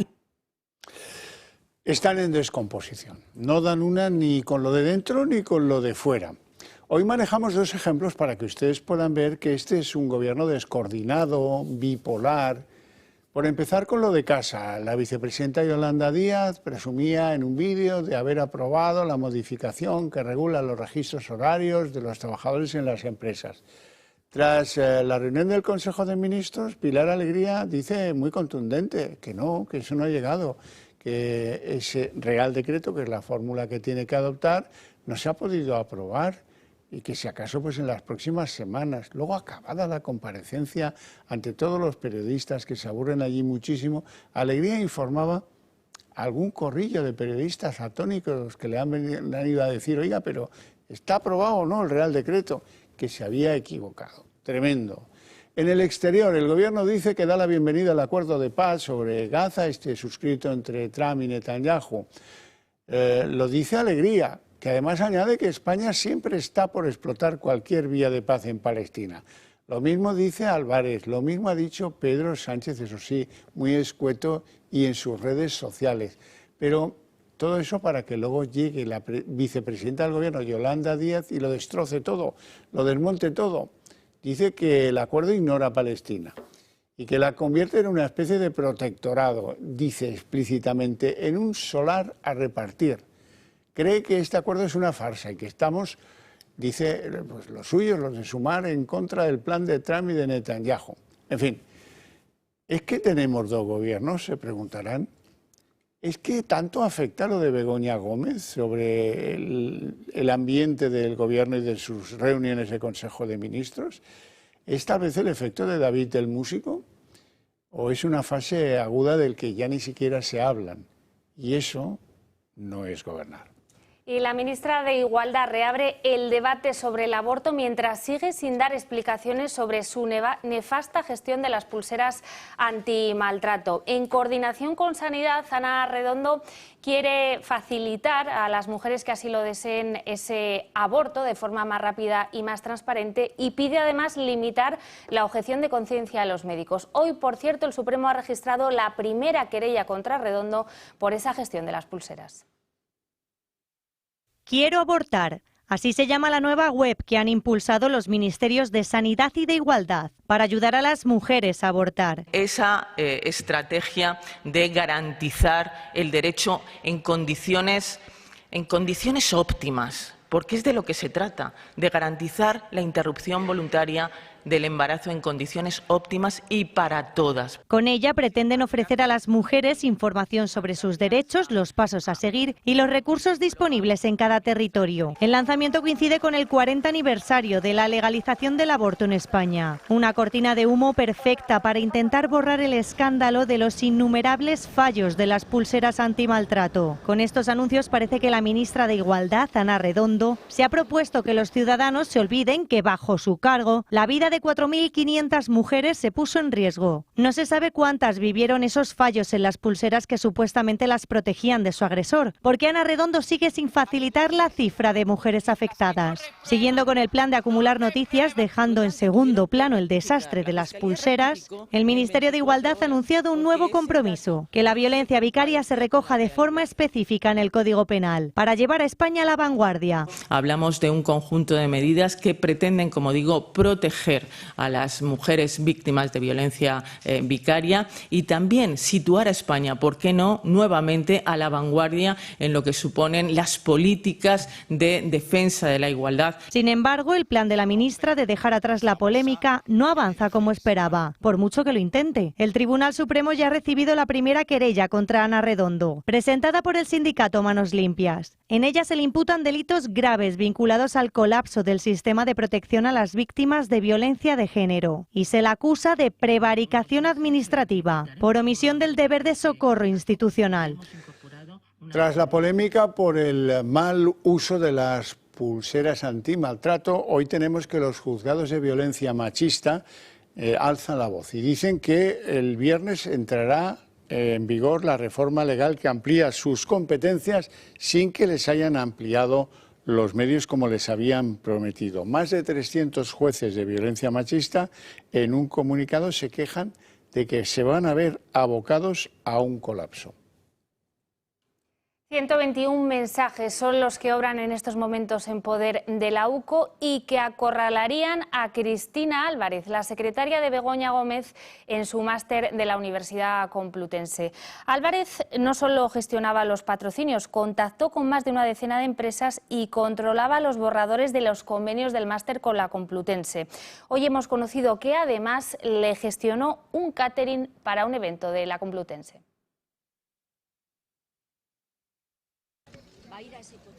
Están en descomposición. No dan una ni con lo de dentro ni con lo de fuera. Hoy manejamos dos ejemplos para que ustedes puedan ver que este es un gobierno descoordinado, bipolar. Por empezar con lo de casa, la vicepresidenta Yolanda Díaz presumía en un vídeo de haber aprobado la modificación que regula los registros horarios de los trabajadores en las empresas. Tras la reunión del Consejo de Ministros, Pilar Alegría dice muy contundente que no, que eso no ha llegado, que ese Real Decreto, que es la fórmula que tiene que adoptar, no se ha podido aprobar y que si acaso pues en las próximas semanas. Luego, acabada la comparecencia ante todos los periodistas que se aburren allí muchísimo, Alegría informaba a algún corrillo de periodistas atónicos que le han ido a decir, oiga, pero ¿está aprobado o no el Real Decreto? Que se había equivocado. Tremendo. En el exterior, el gobierno dice que da la bienvenida al acuerdo de paz sobre Gaza, suscrito entre Trump y Netanyahu. Lo dice Alegría, que además añade que España siempre está por explotar cualquier vía de paz en Palestina. Lo mismo dice Álvarez, lo mismo ha dicho Pedro Sánchez, eso sí, muy escueto y en sus redes sociales. Pero todo eso para que luego llegue la vicepresidenta del Gobierno, Yolanda Díaz, y lo destroce todo, lo desmonte todo. Dice que el acuerdo ignora a Palestina y que la convierte en una especie de protectorado, dice explícitamente, en un solar a repartir. Cree que este acuerdo es una farsa y que estamos, dice, pues los suyos, los de Sumar, en contra del plan de Trump y de Netanyahu. En fin, ¿es que tenemos dos gobiernos?, se preguntarán. ¿Es que tanto afecta lo de Begoña Gómez sobre el ambiente del gobierno y de sus reuniones de Consejo de Ministros? ¿Es tal vez el efecto de David el músico? ¿O es una fase aguda del que ya ni siquiera se hablan? Y eso no es gobernar. Y la ministra de Igualdad reabre el debate sobre el aborto mientras sigue sin dar explicaciones sobre su nefasta gestión de las pulseras antimaltrato. En coordinación con Sanidad, Ana Redondo quiere facilitar a las mujeres que así lo deseen ese aborto de forma más rápida y más transparente y pide además limitar la objeción de conciencia a los médicos. Hoy, por cierto, el Supremo ha registrado la primera querella contra Redondo por esa gestión de las pulseras. Quiero abortar. Así se llama la nueva web que han impulsado los ministerios de Sanidad y de Igualdad para ayudar a las mujeres a abortar. Esa estrategia de garantizar el derecho en condiciones óptimas, porque es de lo que se trata, de garantizar la interrupción voluntaria del embarazo en condiciones óptimas y para todas. Con ella pretenden ofrecer a las mujeres información sobre sus derechos, los pasos a seguir y los recursos disponibles en cada territorio. El lanzamiento coincide con el 40 aniversario de la legalización del aborto en España. Una cortina de humo perfecta para intentar borrar el escándalo de los innumerables fallos de las pulseras antimaltrato. Con estos anuncios parece que la ministra de Igualdad, Ana Redondo, se ha propuesto que los ciudadanos se olviden que bajo su cargo la vida de 4.500 mujeres se puso en riesgo. No se sabe cuántas vivieron esos fallos en las pulseras que supuestamente las protegían de su agresor, porque Ana Redondo sigue sin facilitar la cifra de mujeres afectadas. Siguiendo con el plan de acumular noticias, dejando en segundo plano el desastre de las pulseras, el Ministerio de Igualdad ha anunciado un nuevo compromiso, que la violencia vicaria se recoja de forma específica en el Código Penal, para llevar a España a la vanguardia. Hablamos de un conjunto de medidas que pretenden, como digo, proteger a las mujeres víctimas de violencia vicaria y también situar a España, ¿por qué no?, nuevamente a la vanguardia en lo que suponen las políticas de defensa de la igualdad. Sin embargo, el plan de la ministra de dejar atrás la polémica no avanza como esperaba, por mucho que lo intente. El Tribunal Supremo ya ha recibido la primera querella contra Ana Redondo, presentada por el sindicato Manos Limpias. En ella se le imputan delitos graves vinculados al colapso del sistema de protección a las víctimas de violencia de género y se la acusa de prevaricación administrativa por omisión del deber de socorro institucional. Tras la polémica por el mal uso de las pulseras antimaltrato, hoy tenemos que los juzgados de violencia machista alzan la voz y dicen que el viernes entrará en vigor la reforma legal que amplía sus competencias sin que les hayan ampliado los medios como les habían prometido. Más de 300 jueces de violencia machista en un comunicado se quejan de que se van a ver abocados a un colapso. 121 mensajes son los que obran en estos momentos en poder de la UCO y que acorralarían a Cristina Álvarez, la secretaria de Begoña Gómez, en su máster de la Universidad Complutense. Álvarez no solo gestionaba los patrocinios, contactó con más de una decena de empresas y controlaba los borradores de los convenios del máster con la Complutense. Hoy hemos conocido que además le gestionó un catering para un evento de la Complutense.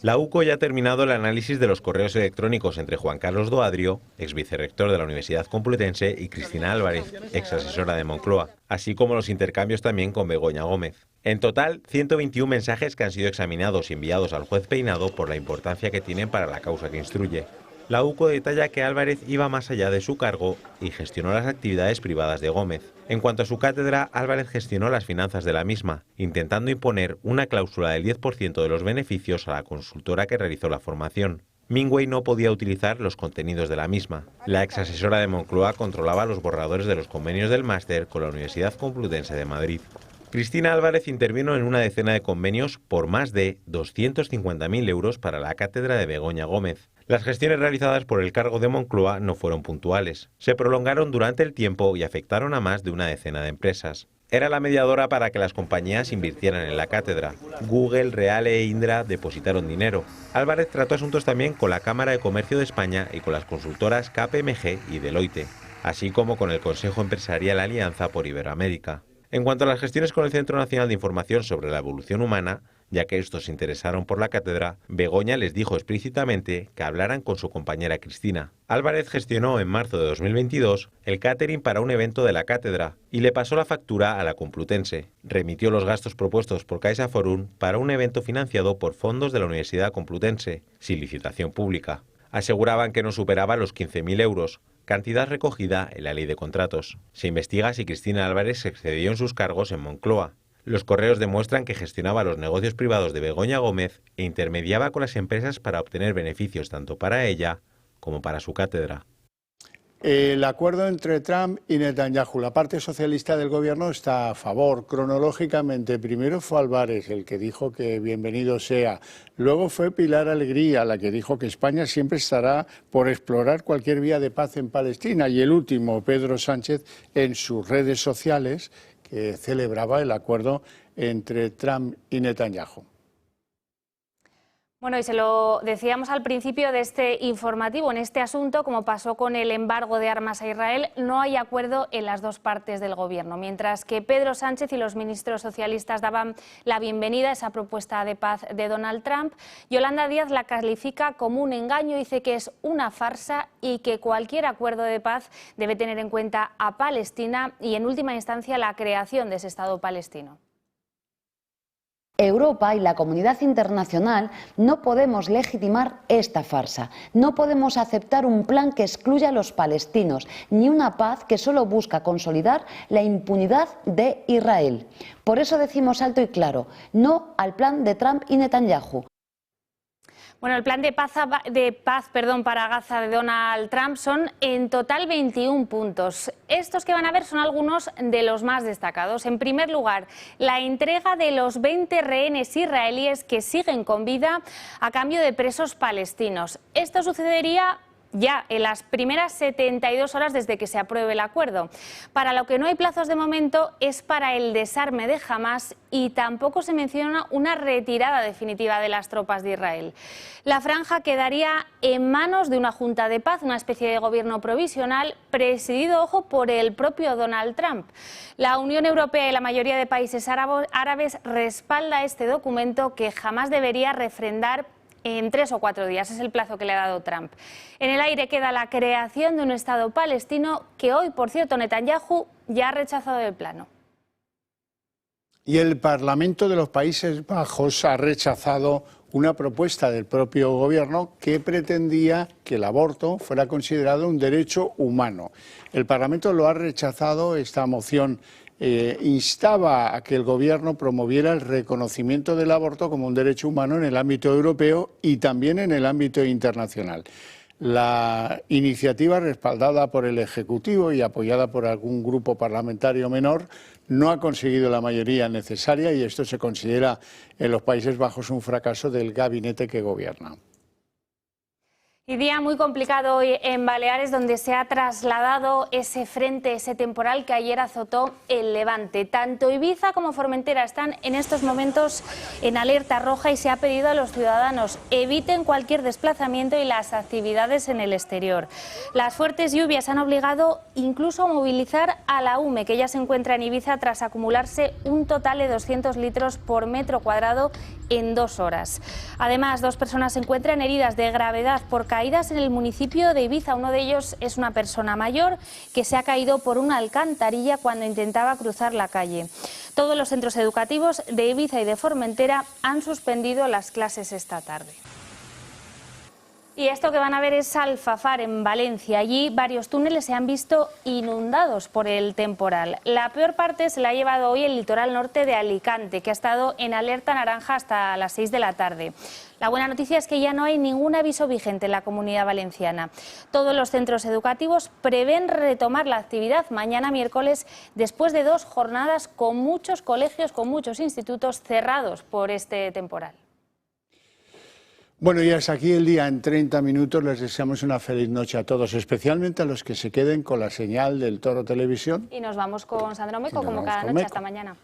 La UCO ya ha terminado el análisis de los correos electrónicos entre Juan Carlos Doadrio, ex vicerrector de la Universidad Complutense, y Cristina Álvarez, ex asesora de Moncloa, así como los intercambios también con Begoña Gómez. En total, 121 mensajes que han sido examinados y enviados al juez Peinado por la importancia que tienen para la causa que instruye. La UCO detalla que Álvarez iba más allá de su cargo y gestionó las actividades privadas de Gómez. En cuanto a su cátedra, Álvarez gestionó las finanzas de la misma, intentando imponer una cláusula del 10% de los beneficios a la consultora que realizó la formación. Mingway no podía utilizar los contenidos de la misma. La ex asesora de Moncloa controlaba los borradores de los convenios del máster con la Universidad Complutense de Madrid. Cristina Álvarez intervino en una decena de convenios por más de 250.000 euros para la cátedra de Begoña Gómez. Las gestiones realizadas por el cargo de Moncloa no fueron puntuales. Se prolongaron durante el tiempo y afectaron a más de una decena de empresas. Era la mediadora para que las compañías invirtieran en la cátedra. Google, Reale e Indra depositaron dinero. Álvarez trató asuntos también con la Cámara de Comercio de España y con las consultoras KPMG y Deloitte, así como con el Consejo Empresarial Alianza por Iberoamérica. En cuanto a las gestiones con el Centro Nacional de Información sobre la Evolución Humana, Ya que estos se interesaron por la cátedra, Begoña les dijo explícitamente que hablaran con su compañera Cristina. Álvarez gestionó en marzo de 2022 el catering para un evento de la cátedra y le pasó la factura a la Complutense. Remitió los gastos propuestos por CaixaForum para un evento financiado por fondos de la Universidad Complutense, sin licitación pública. Aseguraban que no superaba los 15.000 euros, cantidad recogida en la Ley de Contratos. Se investiga si Cristina Álvarez se excedió en sus cargos en Moncloa. Los correos demuestran que gestionaba los negocios privados de Begoña Gómez e intermediaba con las empresas para obtener beneficios tanto para ella como para su cátedra. El acuerdo entre Trump y Netanyahu, la parte socialista del gobierno está a favor. Cronológicamente, primero fue Álvarez el que dijo que bienvenido sea. Luego fue Pilar Alegría la que dijo que España siempre estará por explorar cualquier vía de paz en Palestina. Y el último, Pedro Sánchez, en sus redes sociales, que celebraba el acuerdo entre Trump y Netanyahu. Bueno, y se lo decíamos al principio de este informativo, en este asunto, como pasó con el embargo de armas a Israel, no hay acuerdo en las dos partes del gobierno. Mientras que Pedro Sánchez y los ministros socialistas daban la bienvenida a esa propuesta de paz de Donald Trump, Yolanda Díaz la califica como un engaño, dice que es una farsa y que cualquier acuerdo de paz debe tener en cuenta a Palestina y, en última instancia, la creación de ese Estado palestino. Europa y la comunidad internacional no podemos legitimar esta farsa. No podemos aceptar un plan que excluya a los palestinos, ni una paz que solo busca consolidar la impunidad de Israel. Por eso decimos alto y claro, no al plan de Trump y Netanyahu. Bueno, el plan de paz para Gaza de Donald Trump son en total 21 puntos. Estos que van a ver son algunos de los más destacados. En primer lugar, la entrega de los 20 rehenes israelíes que siguen con vida a cambio de presos palestinos. Esto sucedería ya en las primeras 72 horas desde que se apruebe el acuerdo. Para lo que no hay plazos de momento es para el desarme de Hamás y tampoco se menciona una retirada definitiva de las tropas de Israel. La franja quedaría en manos de una junta de paz, una especie de gobierno provisional presidido, ojo, por el propio Donald Trump. La Unión Europea y la mayoría de países árabes respalda este documento que jamás debería refrendar en 3 o 4 días, es el plazo que le ha dado Trump. En el aire queda la creación de un Estado palestino que hoy, por cierto, Netanyahu ya ha rechazado del plano. Y el Parlamento de los Países Bajos ha rechazado una propuesta del propio gobierno que pretendía que el aborto fuera considerado un derecho humano. El Parlamento lo ha rechazado, esta moción instaba a que el gobierno promoviera el reconocimiento del aborto como un derecho humano en el ámbito europeo y también en el ámbito internacional. La iniciativa, respaldada por el Ejecutivo y apoyada por algún grupo parlamentario menor, no ha conseguido la mayoría necesaria y esto se considera en los Países Bajos un fracaso del gabinete que gobierna. Y día muy complicado hoy en Baleares, donde se ha trasladado ese frente, ese temporal que ayer azotó el Levante. Tanto Ibiza como Formentera están en estos momentos en alerta roja y se ha pedido a los ciudadanos eviten cualquier desplazamiento y las actividades en el exterior. Las fuertes lluvias han obligado incluso a movilizar a la UME, que ya se encuentra en Ibiza tras acumularse un total de 200 litros por metro cuadrado en 2 horas. Además, 2 personas se encuentran heridas de gravedad por caídas en el municipio de Ibiza. Uno de ellos es una persona mayor que se ha caído por una alcantarilla cuando intentaba cruzar la calle. Todos los centros educativos de Ibiza y de Formentera han suspendido las clases esta tarde. Y esto que van a ver es Alfafar, en Valencia. Allí varios túneles se han visto inundados por el temporal. La peor parte se la ha llevado hoy el litoral norte de Alicante, que ha estado en alerta naranja hasta las 6 de la tarde. La buena noticia es que ya no hay ningún aviso vigente en la Comunidad Valenciana. Todos los centros educativos prevén retomar la actividad mañana miércoles, después de 2 jornadas con muchos colegios, con muchos institutos cerrados por este temporal. Bueno, y hasta aquí el día en 30 minutos. Les deseamos una feliz noche a todos, especialmente a los que se queden con la señal del Toro Televisión. Y nos vamos con Sandro Meco, como cada noche. Hasta mañana.